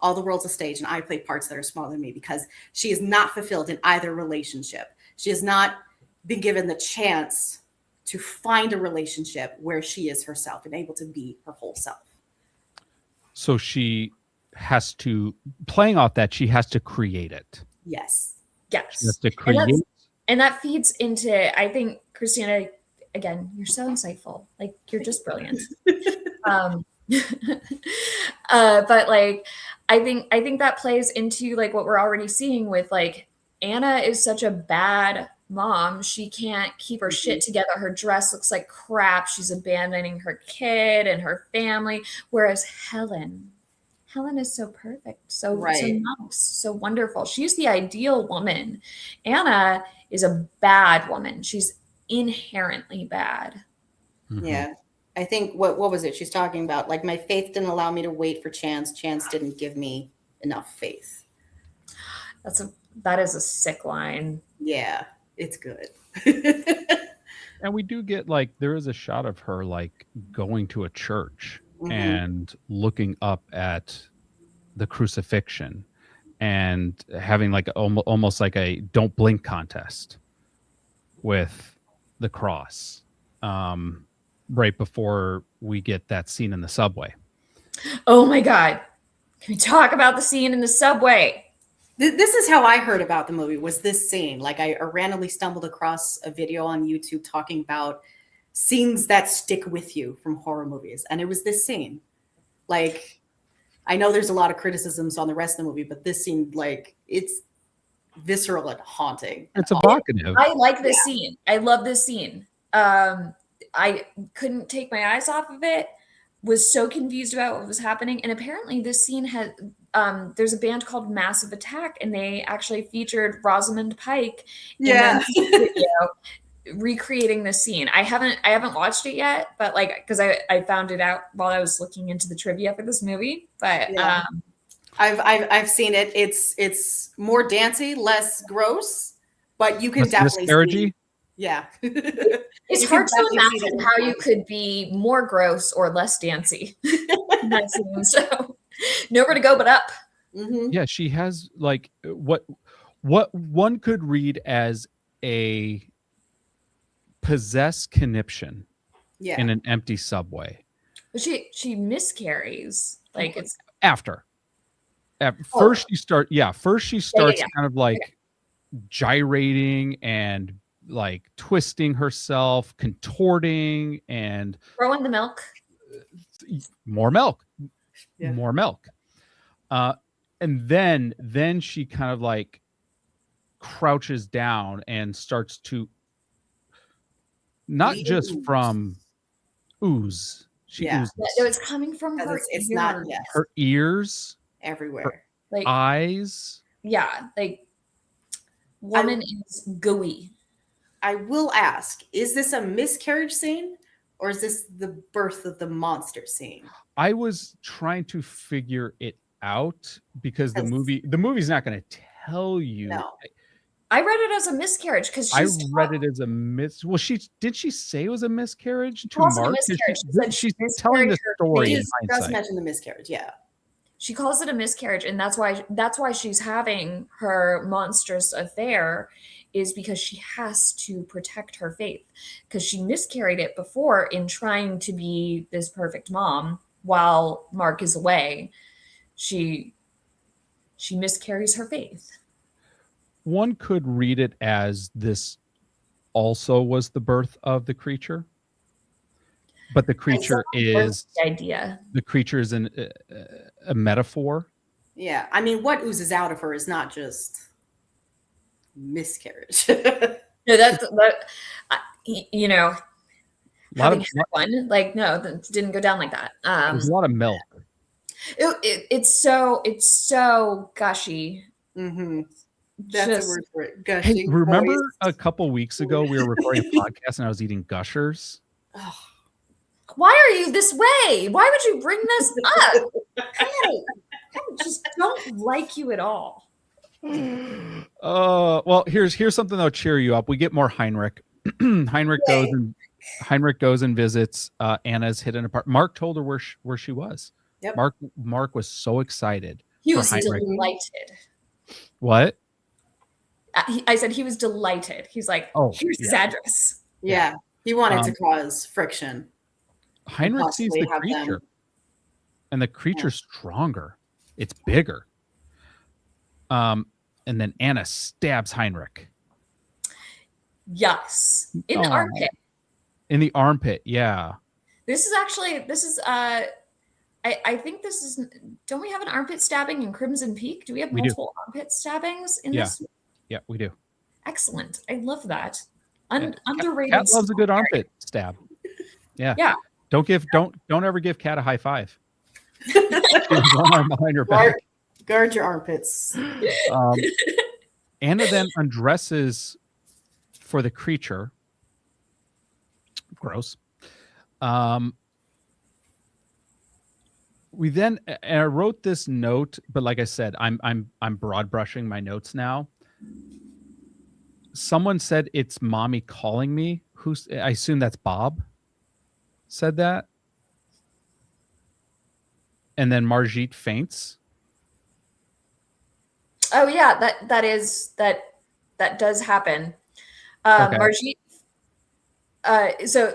All the world's a stage and I play parts that are smaller than me, because she is not fulfilled in either relationship. She has not been given the chance to find a relationship where she is herself and able to be her whole self. So she has to, playing off that, she has to create it. Yes. She has to create. And that feeds into, I think, Kristina, again, you're so insightful. Like, you're just brilliant. But like, I think that plays into like what we're already seeing with like, Anna is such a bad mom. She can't keep her shit together. Her dress looks like crap. She's abandoning her kid and her family. Whereas Helen is so perfect, so nice, so wonderful. She's the ideal woman. Anna is a bad woman. She's inherently bad. Yeah. I think what was it? She's talking about like, my faith didn't allow me to wait for Chance. Chance didn't give me enough faith. That is a sick line. Yeah, it's good. And we do get like, there is a shot of her like going to a church and looking up at the crucifixion and having like almost like a don't blink contest with the cross right before we get that scene in the subway. Oh my God. Can we talk about the scene in the subway? This is how I heard about the movie, was this scene. Like I randomly stumbled across a video on YouTube talking about scenes that stick with you from horror movies. And it was this scene. Like, I know there's a lot of criticisms on the rest of the movie, but this scene, like, it's visceral and haunting. It's evocative. I like this scene. I love this scene. I couldn't take my eyes off of it, was so confused about what was happening. And apparently this scene had, there's a band called Massive Attack, and they actually featured Rosamund Pike in a video recreating this scene. I haven't watched it yet, but like, because I found it out while I was looking into the trivia for this movie. But I've seen it. It's more dancey, less gross, but you can definitely see. Yeah. It's hard to imagine how you could be more gross or less dancey. That scene, so nowhere to go but up. Yeah, she has like what one could read as a possessed conniption in an empty subway. But she miscarries. Like, it's after. First she starts kind of like gyrating and like twisting herself, contorting, and throwing the milk. More milk. And then she kind of like crouches down and starts to not just from ooze. She oozes. No, it's coming from her it's ears. not her ears, everywhere, her like eyes. Yeah, like woman is gooey. I will ask, is this a miscarriage scene or is this the birth of the monster scene? I was trying to figure it out because the movie's not going to tell you. No. I read it as a miscarriage because I read it as a Well, did she say it was a miscarriage to calls it a Mark? miscarriage. She's telling the story in She does hindsight. mention the miscarriage, yeah. She calls it a miscarriage, and that's why she's having her monstrous affair, is because she has to protect her faith, because she miscarried it before in trying to be this perfect mom while Mark is away. She miscarries her faith. One could read it as this also was the birth of the creature, but the creature is the idea. The creature is a metaphor. Yeah, I mean, what oozes out of her is not just miscarriage. No, that's you know, having one, like, no, that didn't go down like that. There's a lot of milk. It's so gushy. Mm-hmm. That's a word for it. Gushing. Hey, remember a couple weeks ago we were recording a podcast and I was eating Gushers? Oh. Why are you this way? Why would you bring this up? I just don't like you at all. Well, here's something that'll cheer you up. We get more Heinrich. Heinrich goes and visits Anna's hidden apartment. Mark told her where she was. Yep. Mark was so excited. He was delighted. What? I said he was delighted. He's like, oh, here's his address. Yeah. He wanted to cause friction. Heinrich sees the creature, and the creature's stronger. It's bigger. And then Anna stabs Heinrich. Yes. In the armpit. In the armpit, yeah. This is I think this is, don't we have an armpit stabbing in Crimson Peak? Do we have multiple armpit stabbings in this? Yeah, we do. Excellent. I love that. Underrated. Cat loves a good armpit stab. Yeah. Yeah. Don't ever give Cat a high five. One arm behind her back. Guard your armpits. Anna then undresses for the creature. Gross. We then, and I wrote this note, but like I said, I'm broad brushing my notes now. Someone said it's mommy calling me. I assume that's Bob said that. And then Margit faints. Oh yeah, that does happen. Okay. Margit. So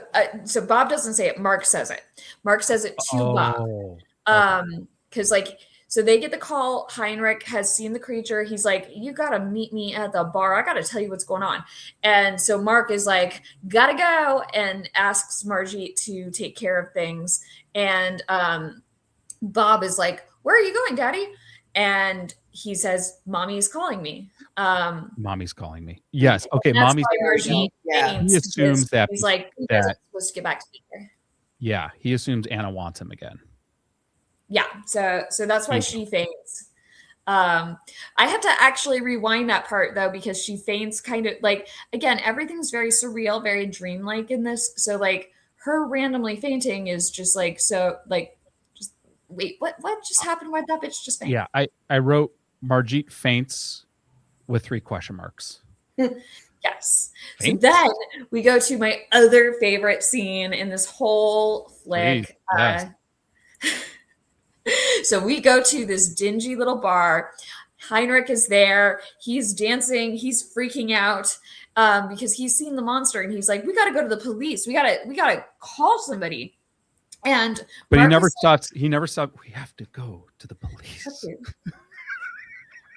Bob doesn't say it. Mark says it. Mark says it to Bob. Because so they get the call. Heinrich has seen the creature. He's like, you got to meet me at the bar. I got to tell you what's going on. And so Mark is like, gotta go, and asks Margit to take care of things. And Bob is like, where are you going, Daddy? And he says, Mommy's calling me. Mommy's calling me. Yes. Okay. Mommy's calling me. Yeah. He assumes that he's like, he wasn't supposed to get back to her. Yeah. He assumes Anna wants him again. Yeah. So that's why she faints. I had to actually rewind that part though, because she faints kind of like, again, everything's very surreal, very dreamlike in this. So like her randomly fainting is just like, so like, just wait, what just happened? Why'd that bitch just faint? Yeah. I wrote Margit faints with 3 question marks. Yes. Faints? So then we go to my other favorite scene in this whole flick. Yes. So we go to this dingy little bar. Heinrich is there. He's dancing. He's freaking out because he's seen the monster, and he's like, "We got to go to the police. We gotta call somebody." But he never stops. He never stopped. We have to go to the police.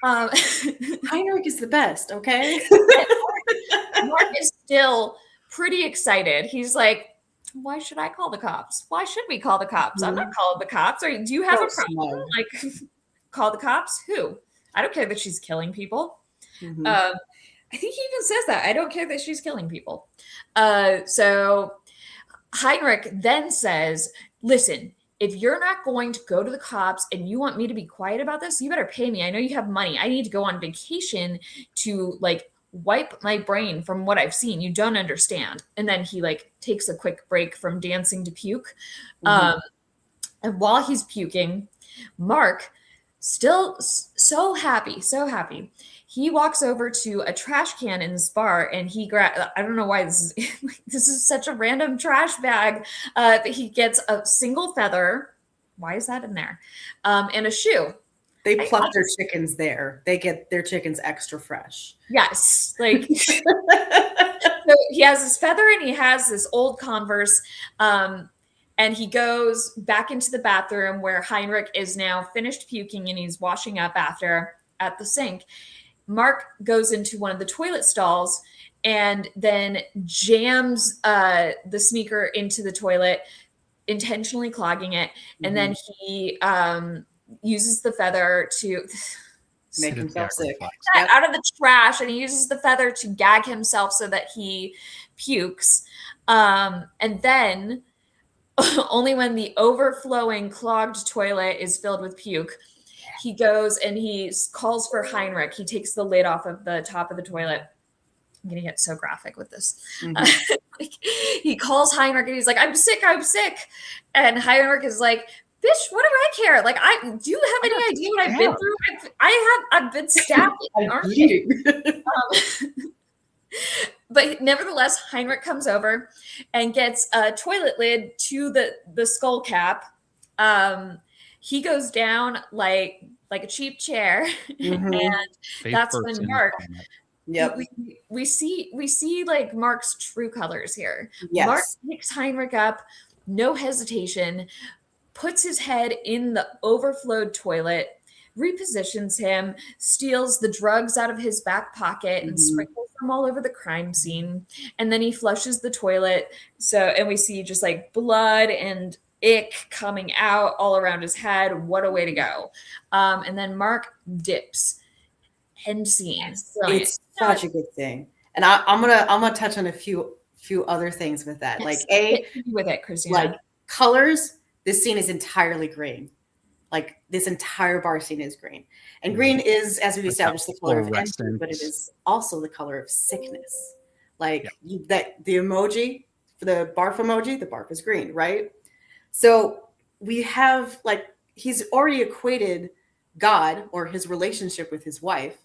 Heinrich is the best. Okay. Mark is still pretty excited. He's like, why should I call the cops? Why should we call the cops? I'm not calling the cops. Or do you have a problem? Like, call the cops? Who? I don't care that she's killing people. Mm-hmm. I think he even says that. I don't care that she's killing people. So Heinrich then says, listen, if you're not going to go to the cops and you want me to be quiet about this, you better pay me. I know you have money. I need to go on vacation to like wipe my brain from what I've seen. You don't understand. And then he like takes a quick break from dancing to puke. Mm-hmm. And while he's puking, Mark, still so happy. he walks over to a trash can in this bar and I don't know why this is such a random trash bag, but he gets a single feather. Why is that in there? And a shoe. They pluck their chickens there. They get their chickens extra fresh. Yes. Like, so he has this feather and he has this old Converse. And he goes back into the bathroom where Heinrich is now finished puking and he's washing up after at the sink. Mark goes into one of the toilet stalls and then jams the sneaker into the toilet, intentionally clogging it. And then he uses the feather to make himself sick out of the trash, and he uses the feather to gag himself so that he pukes. And then only when the overflowing clogged toilet is filled with puke, he goes and he calls for Heinrich. He takes the lid off of the top of the toilet. I'm going to get so graphic with this. Like, he calls Heinrich and he's like, I'm sick. And Heinrich is like, bitch, what do I care? Like, do you have any idea what I've been through? I've been stabbed in the arm. But nevertheless, Heinrich comes over and gets a toilet lid to the skull cap. He goes down like a cheap chair, and that's when Mark. Yep. We see like Mark's true colors here. Yes. Mark picks Heinrich up, no hesitation, puts his head in the overflowed toilet, repositions him, steals the drugs out of his back pocket and sprinkles them all over the crime scene. And then he flushes the toilet. And we see just like blood and ick coming out all around his head. What a way to go. And then Mark dips. End scene. It's such a good thing. And I'm gonna touch on a few other things with that. Yes. Like with it, Kristina. Like colors, this scene is entirely green. Like this entire bar scene is green. And green is, as we've established, the color of envy, but it is also the color of sickness. Like that the emoji, for the barf emoji, the barf is green, right? So we have he's already equated God or his relationship with his wife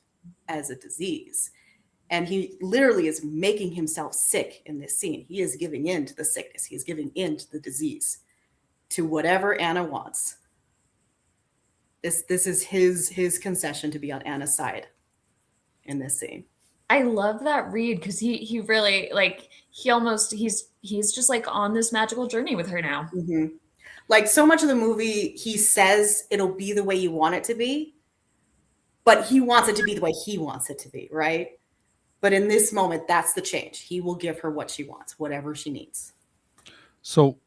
as a disease. And he literally is making himself sick in this scene. He is giving in to the sickness. He is giving in to the disease, to whatever Anna wants. This is his concession to be on Anna's side in this scene. I love that read because he really he's just like on this magical journey with her now. Like so much of the movie, he says it'll be the way you want it to be, but he wants it to be the way he wants it to be, right? But in this moment, that's the change. He will give her what she wants, whatever she needs. So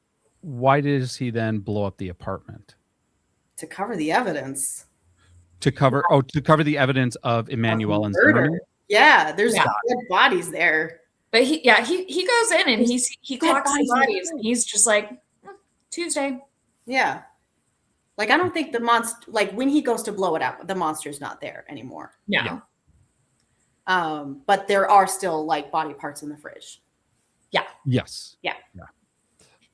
why does he then blow up the apartment? To cover the evidence. To cover the evidence of Emmanuel and murder. Yeah, there's dead bodies there. But he goes in and he clocks the bodies and he's just like, Tuesday. Yeah. Like, I don't think the monster, like when he goes to blow it up, the monster's not there anymore. No. But there are still like body parts in the fridge. Yeah. Yes. Yeah. Yeah.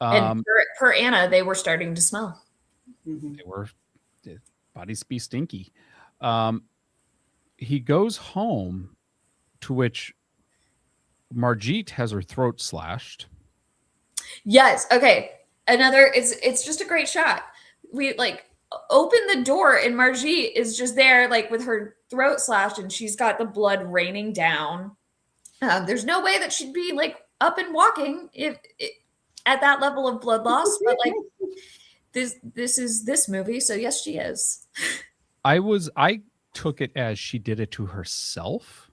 And per Anna, they were starting to smell. They were, bodies be stinky. He goes home, to which Margit has her throat slashed. Yes. Okay. It's just a great shot. We open the door and Margit is just there with her throat slashed and she's got the blood raining down. There's no way that she'd be up and walking at that level of blood loss, but this is this movie, so yes, she is. I took it as she did it to herself.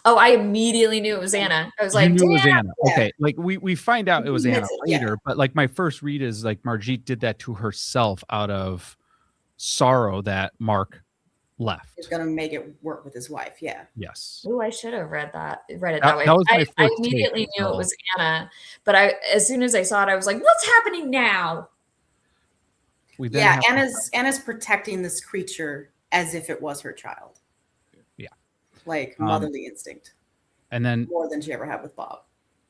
Oh, I immediately knew it was Anna. I was like, you knew it was Anna. Yeah. Okay, we find out it was Anna later, but my first read is Margit did that to herself out of sorrow that Mark left. He's gonna make it work with his wife. Yeah. Yes. Oh, I should have read it that way. That was my I immediately knew it was Anna, but as soon as I saw it, I was like, what's happening now? Anna's protecting this creature as if it was her child. Yeah. Like motherly instinct. And then more than she ever had with Bob.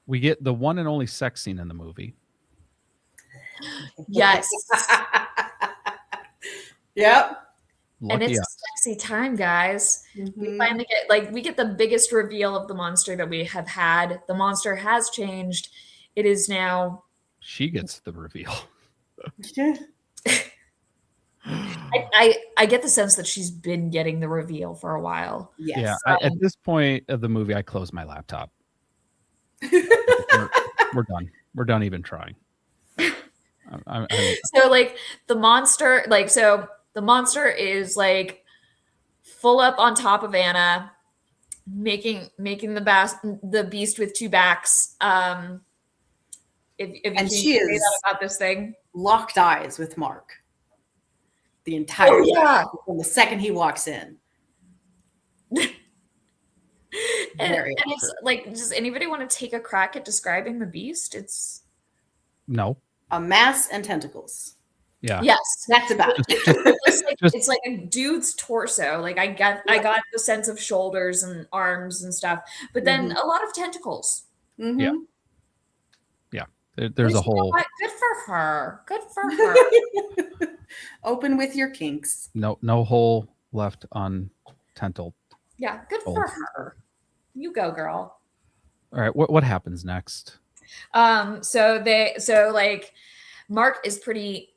We get the one and only sex scene in the movie. Yes. Yep. And it's a sex sexy time, guys. Mm-hmm. We finally get the biggest reveal of the monster that we have had. The monster has changed. It is now. She gets the reveal. I get the sense that she's been getting the reveal for a while. Yes. Yeah. At this point of the movie, I close my laptop. We're done. We're done even trying. So like the monster, the monster is like full up on top of Anna, making the beast with two backs. If and you she can say is that about this thing, locked eyes with Mark the entire yeah. from the second he walks in. and it's like, does anybody want to take a crack at describing the beast? It's no. A mass and tentacles. Yeah. Yes, that's about it. It's like a dude's torso. Like I got the sense of shoulders and arms and stuff, but then a lot of tentacles. Mm-hmm. Yeah. Yeah. There's a whole. Good for her. Good for her. Open with your kinks. No hole left untentled. Yeah, good for her. You go, girl. All right. What happens next? So Mark is pretty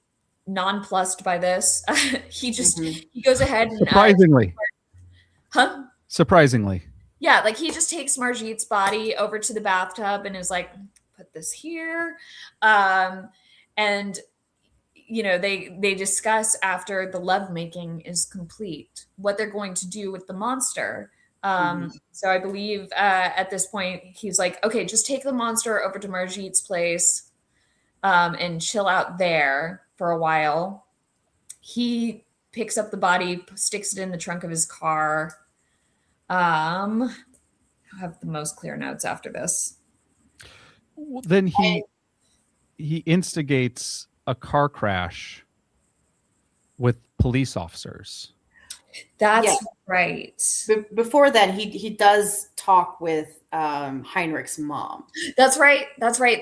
nonplussed by this. He just he goes ahead and surprisingly. Yeah, like he just takes Margit's body over to the bathtub and is like, put this here. And you know, they discuss after the lovemaking is complete what they're going to do with the monster. So I believe at this point he's like, okay, just take the monster over to Margit's place and chill out there for a while. He picks up the body, sticks it in the trunk of his car. I have the most clear notes after this. Then he instigates a car crash with police officers. That's right. Before then, he does talk with Heinrich's mom. That's right.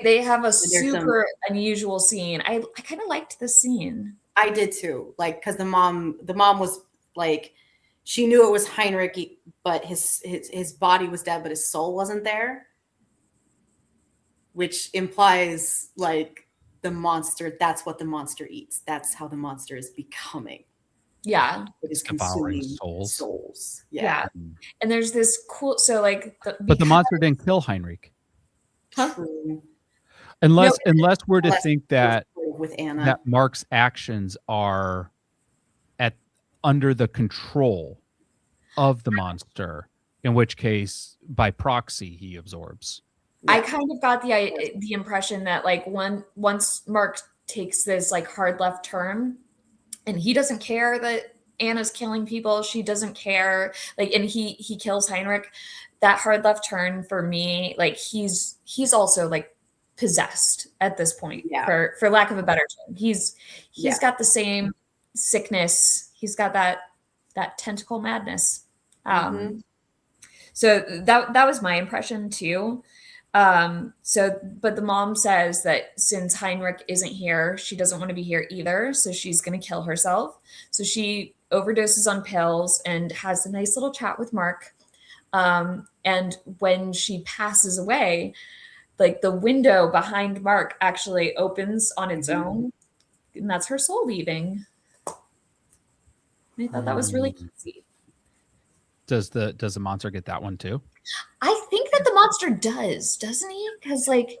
They have a super unusual scene. I kind of liked this scene. I did too. Like, because the mom was like, she knew it was Heinrich, but his body was dead, but his soul wasn't there, which implies like the monster. That's what the monster eats. That's how the monster is becoming. Yeah, it is consuming souls. Yeah. And there's this cool. So like, but the monster didn't kill Heinrich. Huh? Unless we're to think that with Anna, that Mark's actions are under the control of the monster, in which case by proxy he absorbs. I kind of got the impression that like once Mark takes this like hard left turn, and he doesn't care that Anna's killing people, she doesn't care, like, and he kills Heinrich. That hard left turn for me, like he's also like possessed at this point, for lack of a better term. He's got the same sickness. He's got that tentacle madness. So that was my impression too. But the mom says that since Heinrich isn't here, she doesn't want to be here either. So she's going to kill herself. So she overdoses on pills and has a nice little chat with Mark. And when she passes away, like the window behind Mark actually opens on its own, and that's her soul leaving. And I thought that was really cutesy. Does the monster get that one too? I think that the monster does, doesn't he? Because like,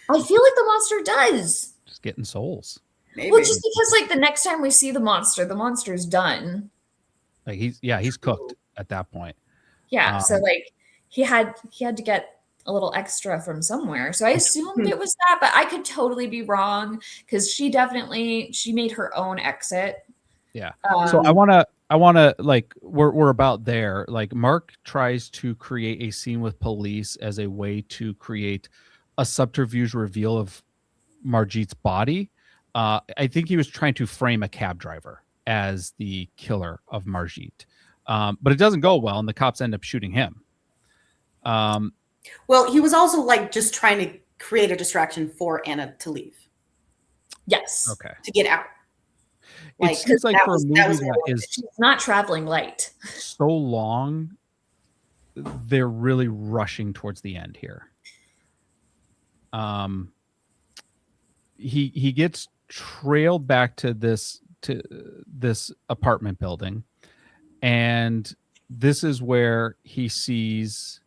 I feel like the monster does. Just getting souls. Maybe. Well, just because like the next time we see the monster's done. Like he's cooked at that point. Yeah. So like he had to get a little extra from somewhere. So I assumed it was that, but I could totally be wrong because she made her own exit. Yeah. So I want to like, we're about there. Like Mark tries to create a scene with police as a way to create a subterfuge reveal of Margit's body. I think he was trying to frame a cab driver as the killer of Margit. But it doesn't go well, and the cops end up shooting him. Well, he was also like just trying to create a distraction for Anna to leave. Yes. Okay. To get out. It seems like for a movie that is she's not traveling light, so long, they're really rushing towards the end here. He gets trailed back to this apartment building, and this is where he sees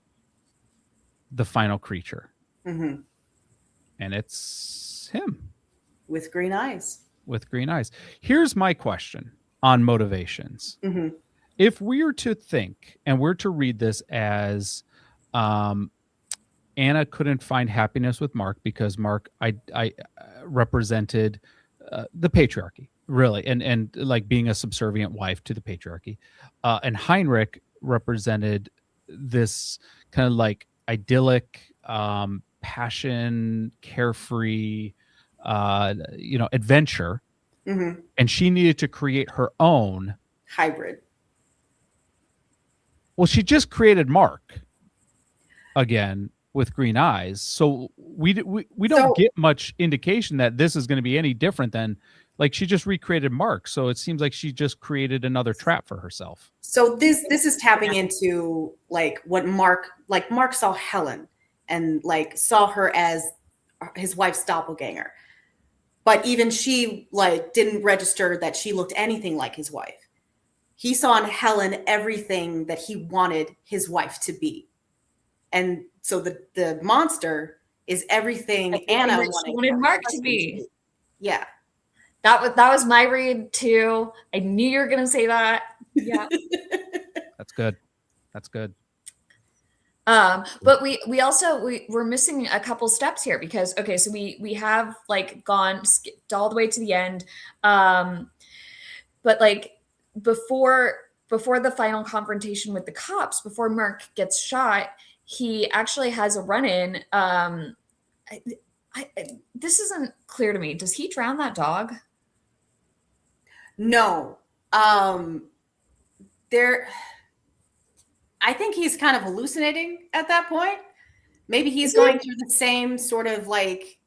the final creature. Mm-hmm. And it's him with green eyes. Here's my question on motivations. Mm-hmm. If we were to think and we're to read this as Anna couldn't find happiness with Mark because Mark I represented the patriarchy, really, and like being a subservient wife to the patriarchy, and Heinrich represented this kind of like idyllic, passion, carefree, adventure, and she needed to create her own hybrid. Well, she just created Mark again with green eyes, so we don't get much indication that this is going to be any different than, like, she just recreated Mark. So it seems like she just created another trap for herself. So this is tapping into like what Mark saw Helen and like saw her as his wife's doppelganger, but even she like didn't register that she looked anything like his wife. He saw in Helen everything that he wanted his wife to be. And so the monster is everything Anna wanted Mark to be. Yeah. That was my read too. I knew you were going to say that. Yeah. That's good. But we're missing a couple steps here because, okay, so we have like skipped all the way to the end. But like before the final confrontation with the cops, before Mark gets shot, he actually has a run-in. This isn't clear to me. Does he drown that dog? No. I think he's kind of hallucinating at that point. Maybe he's going through the same sort of like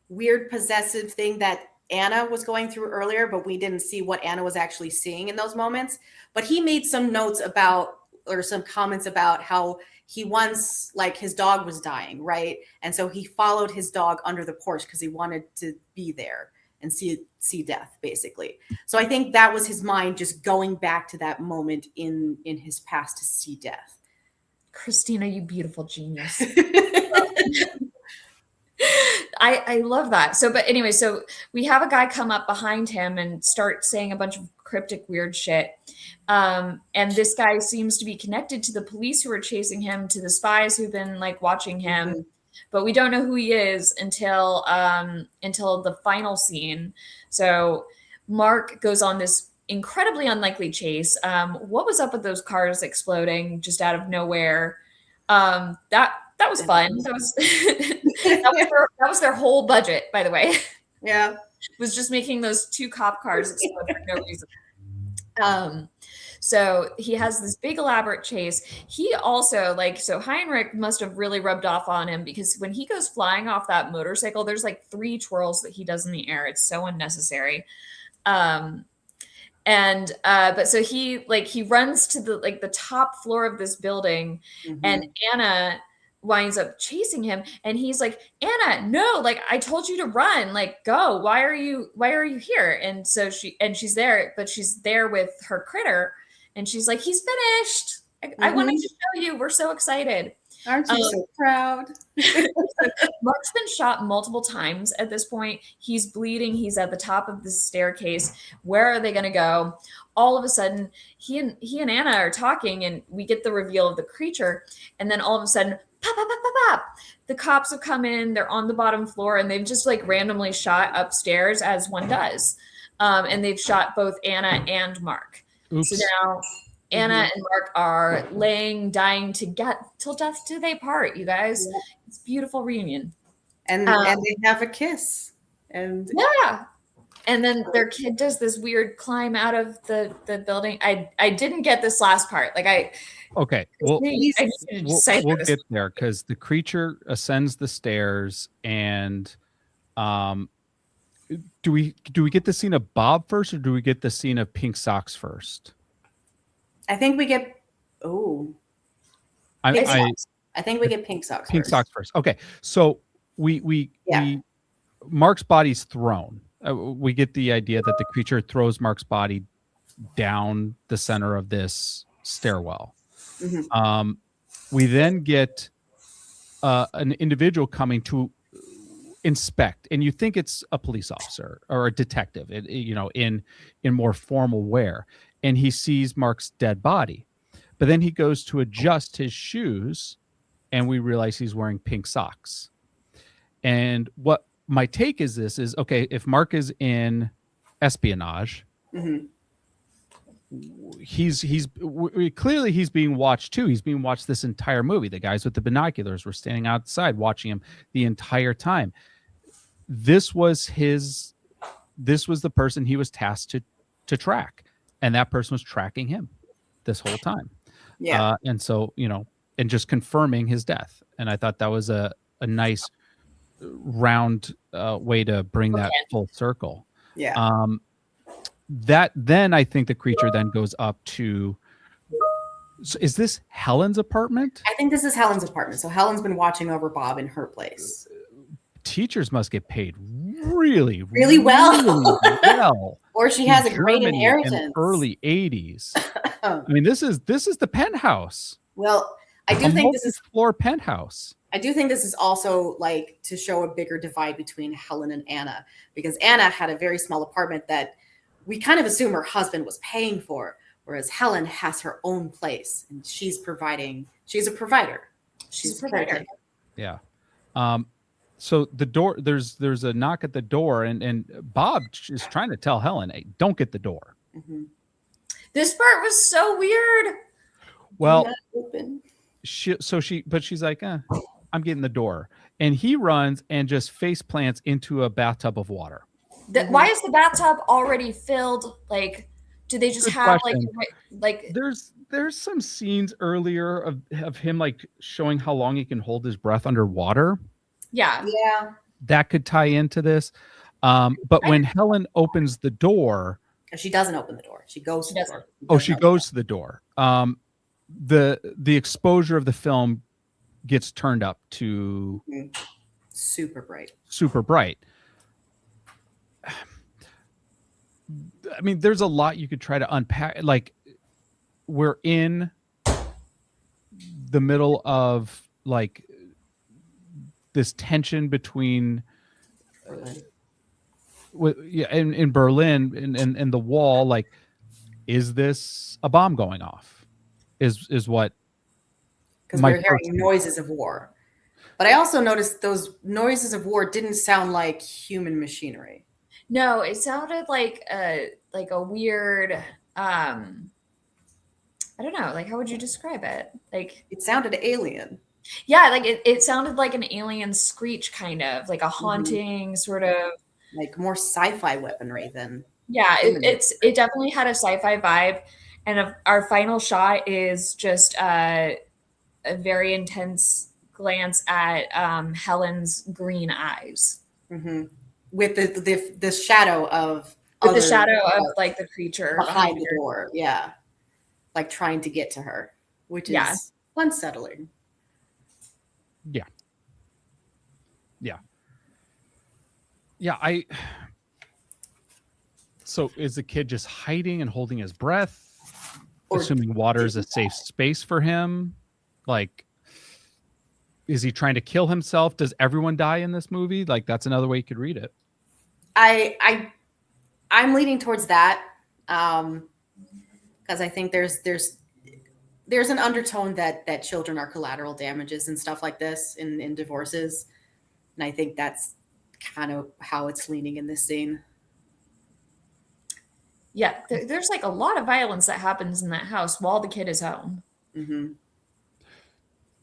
weird possessive thing that Anna was going through earlier, but we didn't see what Anna was actually seeing in those moments. But he made some notes about, or some comments about how he once, like, his dog was dying, right? And so he followed his dog under the porch because he wanted to be there and see death, basically. So I think that was his mind just going back to that moment in his past to see death. Kristina, you beautiful genius. I love that. So, but anyway, so we have a guy come up behind him and start saying a bunch of cryptic weird shit. And this guy seems to be connected to the police who are chasing him, to the spies who've been like watching him. Mm-hmm. But we don't know who he is until the final scene. So Mark goes on this incredibly unlikely chase. What was up with those cars exploding just out of nowhere? That was fun. That was their whole budget, by the way. Yeah, was just making those two cop cars explode for no reason. So he has this big elaborate chase. He also so Heinrich must have really rubbed off on him, because when he goes flying off that motorcycle, there's like 3 twirls that he does in the air. It's so unnecessary. But so he runs to the top floor of this building, mm-hmm. and Anna winds up chasing him, and he's like, Anna, no, I told you to run, go. Why are you here? And so she's there, but she's there with her critter, and she's like, he's finished. I wanted to show you. We're so excited. Aren't you so proud? Mark's been shot multiple times at this point. He's bleeding. He's at the top of the staircase. Where are they going to go? All of a sudden, he and Anna are talking, and we get the reveal of the creature. And then all of a sudden, pop, pop, pop, pop, pop. The cops have come in. They're on the bottom floor, and they've just randomly shot upstairs, as one does. And they've shot both Anna and Mark. Oops. So now Anna and Mark are dying to get till death do they part, you guys. Yeah. It's a beautiful reunion. And they have a kiss. And yeah. And then their kid does this weird climb out of the building. I didn't get this last part. Okay. We'll get there, because the creature ascends the stairs, and do we get the scene of Bob first, or do we get the scene of pink socks first? I think we get. Oh, I think we get pink socks. Pink socks first. Okay, so we Mark's body's thrown. We get the idea that the creature throws Mark's body down the center of this stairwell. Mm-hmm. We then get an individual coming to inspect, and you think it's a police officer or a detective, in more formal wear, and he sees Mark's dead body, but then he goes to adjust his shoes, and we realize he's wearing pink socks. And what my take is okay, if Mark is in espionage, mm-hmm. Clearly he's being watched too. He's being watched this entire movie. The guys with the binoculars were standing outside watching him the entire time. This was the person he was tasked to track, and that person was tracking him this whole time. Yeah. And so, and just confirming his death. And I thought that was a nice round way to bring that full circle. Yeah. That then I think the creature then goes up to. So is this Helen's apartment? I think this is Helen's apartment. So Helen's been watching over Bob in her place. Teachers must get paid really well. Or she has a great inheritance. In the early 80s. I mean, this is the penthouse. Well, I do think this is floor penthouse. I do think this is also like to show a bigger divide between Helen and Anna, because Anna had a very small apartment that we kind of assume her husband was paying for, whereas Helen has her own place and she's a provider. She's a provider. Yeah. So the door, there's a knock at the door, and Bob is trying to tell Helen, hey, don't get the door. Mm-hmm. This part was so weird. Well, she's like, I'm getting the door. And he runs and just face plants into a bathtub of water. Why is the bathtub already filled? Like, do they just Good have question. like there's some scenes earlier of him like showing how long he can hold his breath underwater. Yeah. That could tie into this. But when Helen opens the door, she doesn't open the door. She goes to the door. She goes to the door. The exposure of the film gets turned up to super bright. I mean, there's a lot you could try to unpack. Like, we're in the middle of like this tension between in Berlin and the wall. Like, is this a bomb going off? Is what? Because we're hearing noises of war. But I also noticed those noises of war didn't sound like human machinery. No, it sounded like a weird, I don't know, like, how would you describe it? Like, it sounded alien. Yeah, like it sounded like an alien screech, kind of like a haunting sort of, like more sci-fi weaponry than. Yeah, it definitely had a sci-fi vibe, and our final shot is just a very intense glance at Helen's green eyes. Mm-hmm. With the shadow of like the creature behind the door, like trying to get to her, which is unsettling. So is the kid just hiding and holding his breath, assuming water is a safe space for him? Like, is he trying to kill himself? Does everyone die in this movie? Like, that's another way you could read it. I'm leaning towards that, because I think there's an undertone that children are collateral damages and stuff like this in divorces, and I think that's kind of how it's leaning in this scene. Yeah, there's like a lot of violence that happens in that house while the kid is home. Mm-hmm.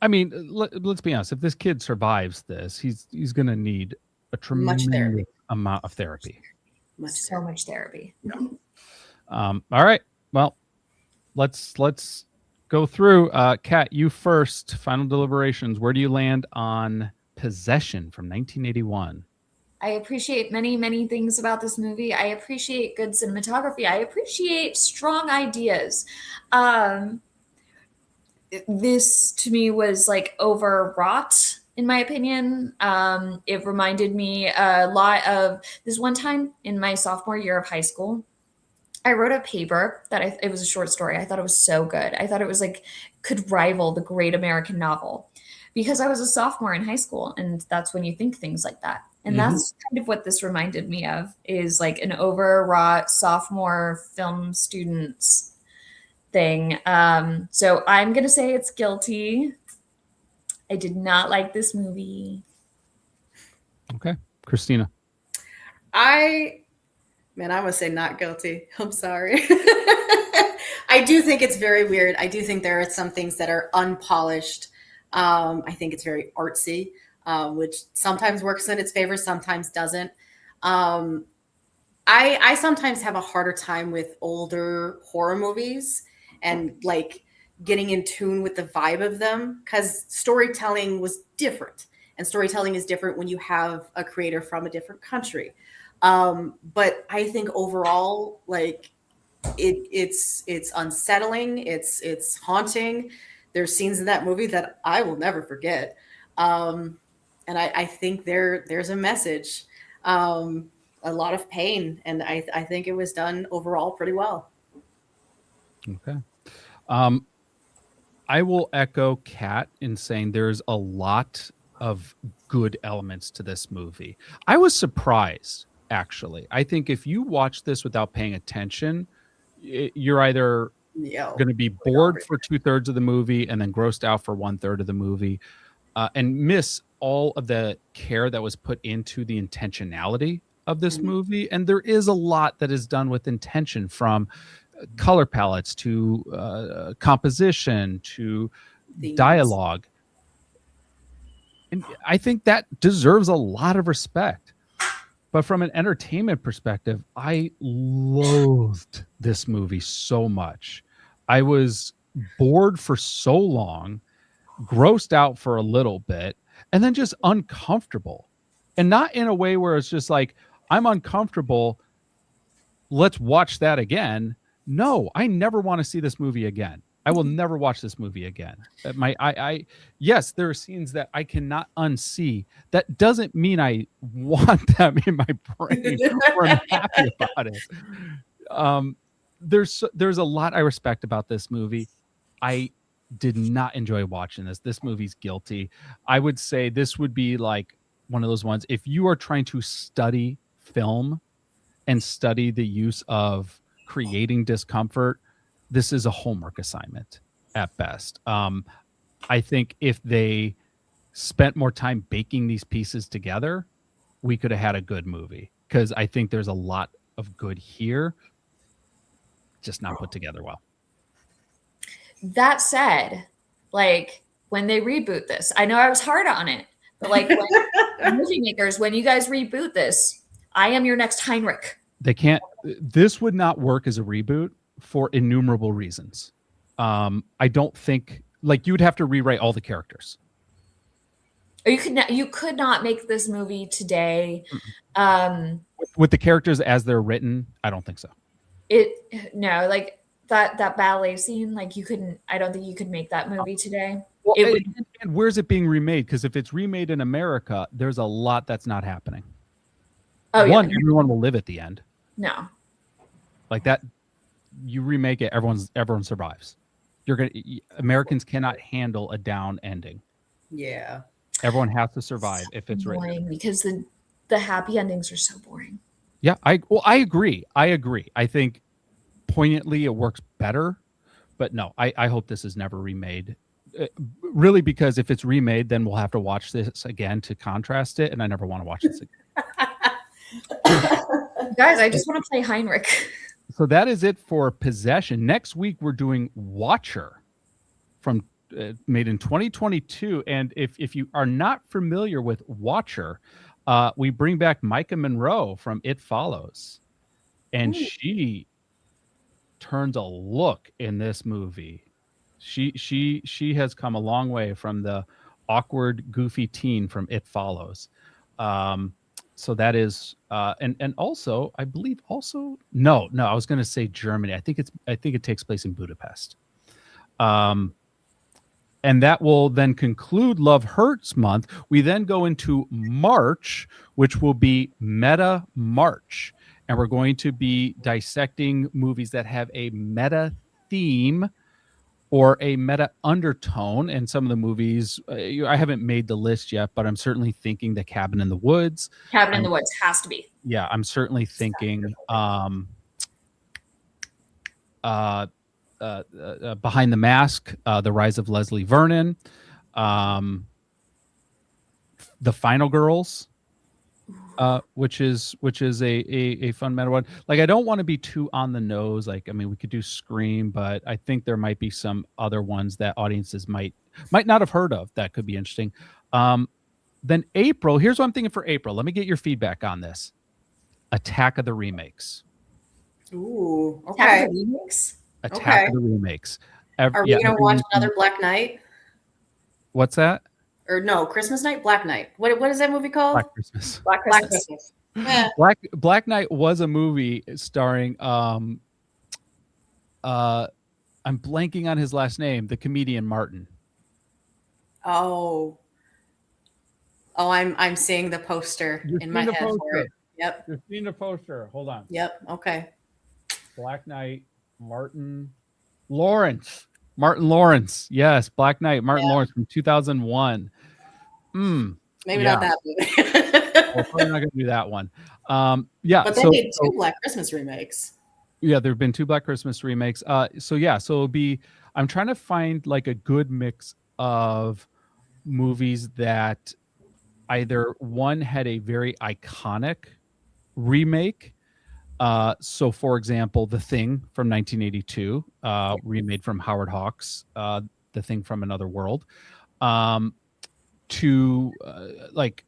I mean, let's be honest. If this kid survives this, he's going to need a tremendous amount of therapy. Much therapy. Yeah. All right. Well, let's go through. Kat, you first. Final deliberations. Where do you land on Possession from 1981? I appreciate many, many things about this movie. I appreciate good cinematography. I appreciate strong ideas. This to me was like overwrought, in my opinion. It reminded me a lot of this one time in my sophomore year of high school. I wrote a paper that it was a short story. I thought it was so good. I thought it was like could rival the great American novel because I was a sophomore in high school, and that's when you think things like that. And that's kind of what this reminded me of, is like an overwrought sophomore film students thing. So I'm gonna say it's guilty. I did not like this movie. Okay, Kristina. Man, I would say not guilty. I'm sorry. I do think it's very weird. I do think there are some things that are unpolished. I think it's very artsy, which sometimes works in its favor, sometimes doesn't. I sometimes have a harder time with older horror movies and like getting in tune with the vibe of them, because storytelling was different. And storytelling is different when you have a creator from a different country. But I think overall, like it's unsettling. It's haunting. There's scenes in that movie that I will never forget. And I think there's a message, a lot of pain. And I think it was done overall pretty well. Okay. I will echo Kat in saying there's a lot of good elements to this movie. I was surprised, actually. I think if you watch this without paying attention, you're either going to be bored for 2/3 of the movie and then grossed out for 1/3 of the movie, and miss all of the care that was put into the intentionality of this movie. And there is a lot that is done with intention, from color palettes to composition to dialogue. And I think that deserves a lot of respect. But from an entertainment perspective, I loathed this movie so much. I was bored for so long, grossed out for a little bit, and then just uncomfortable. And not in a way where it's just like, I'm uncomfortable, let's watch that again. No, I never want to see this movie again. I will never watch this movie again. Yes, there are scenes that I cannot unsee. That doesn't mean I want them in my brain or I'm happy about it. There's a lot I respect about this movie. I did not enjoy watching this. This movie's guilty. I would say this would be like one of those ones, if you are trying to study film and study the use of creating discomfort, this is a homework assignment at best. I think if they spent more time baking these pieces together, we could have had a good movie, because I think there's a lot of good here, just not put together well. That said, like when they reboot this, I know I was hard on it, but like movie makers, when you guys reboot this, I am your next Heinrich. They can't. This would not work as a reboot for innumerable reasons. I don't think, like, you would have to rewrite all the characters. Or you could not make this movie today. With the characters as they're written, I don't think so. Like that ballet scene, like you couldn't. I don't think you could make that movie today. Well, and where's it being remade? Because if it's remade in America, there's a lot that's not happening. One, everyone will live at the end. No. Like that, you remake it, everyone survives. Americans cannot handle a down ending. Yeah. Everyone has to survive if it's written. Because the happy endings are so boring. Yeah, I agree. I think poignantly it works better, but no, I hope this is never remade. Really, because if it's remade, then we'll have to watch this again to contrast it, and I never want to watch this again. Guys, I just want to play Heinrich. So that is it for Possession. Next week we're doing Watcher, from made in 2022. And if you are not familiar with Watcher, we bring back Micah Monroe from It Follows, and she turns a look in this movie. She has come a long way from the awkward, goofy teen from It Follows. So that is and also I believe also no I was going to say Germany. I think it takes place in Budapest. And that will then conclude Love Hurts month. We then go into March, which will be Meta March, and we're going to be dissecting movies that have a meta theme or a meta undertone. And some of the movies, I haven't made the list yet, but I'm certainly thinking The Cabin in the Woods. Cabin in the Woods has to be. Yeah, I'm certainly thinking Behind the Mask, The Rise of Leslie Vernon, The Final Girls, which is a fun meta one. Like, I don't want to be too on the nose. Like, I mean, we could do Scream, but I think there might be some other ones that audiences might not have heard of that could be interesting. Then April, here's what I'm thinking for April. Let me get your feedback on this. Attack of the Remakes. Ooh, okay. Attack of the Remakes. Attack of the Remakes. Are we gonna watch another Black Knight? What's that? Or no, Christmas Night, Black Knight. What is that movie called? Black Christmas. Black Christmas. Yeah. Black Knight was a movie starring I'm blanking on his last name, the comedian Martin. Oh, I'm seeing the poster in my head for it. Yep. You're seeing the poster. Hold on. Yep. Okay. Black Knight, Martin Lawrence. Yes, Black Knight, Martin Lawrence from 2001. Maybe not that movie. We're probably not going to do that one. But they made two Black Christmas remakes. Yeah, there have been two Black Christmas remakes. So it'll be, I'm trying to find like a good mix of movies that either one had a very iconic remake. So for example, The Thing from 1982, remade from Howard Hawks, The Thing from Another World, to David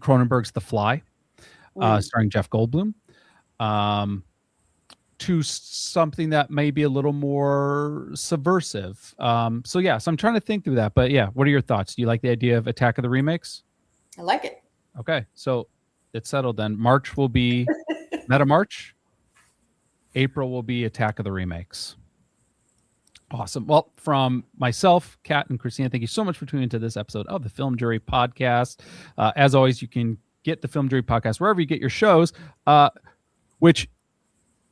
Cronenberg's The Fly, starring Jeff Goldblum, to something that may be a little more subversive. So I'm trying to think through that. But yeah, what are your thoughts? Do you like the idea of Attack of the Remakes? I like it. Okay, so it's settled then. March will be Meta March. April will be Attack of the Remakes. Awesome. Well, from myself, Kat, and Kristina, thank you so much for tuning into this episode of the Film Jury Podcast. As always, you can get the Film Jury Podcast wherever you get your shows, which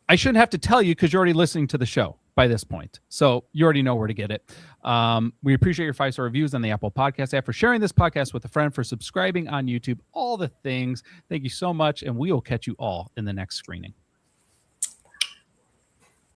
I shouldn't have to tell you because you're already listening to the show by this point. So you already know where to get it. We appreciate your 5-star reviews on the Apple Podcast app, for sharing this podcast with a friend, for subscribing on YouTube, all the things. Thank you so much, and we will catch you all in the next screening.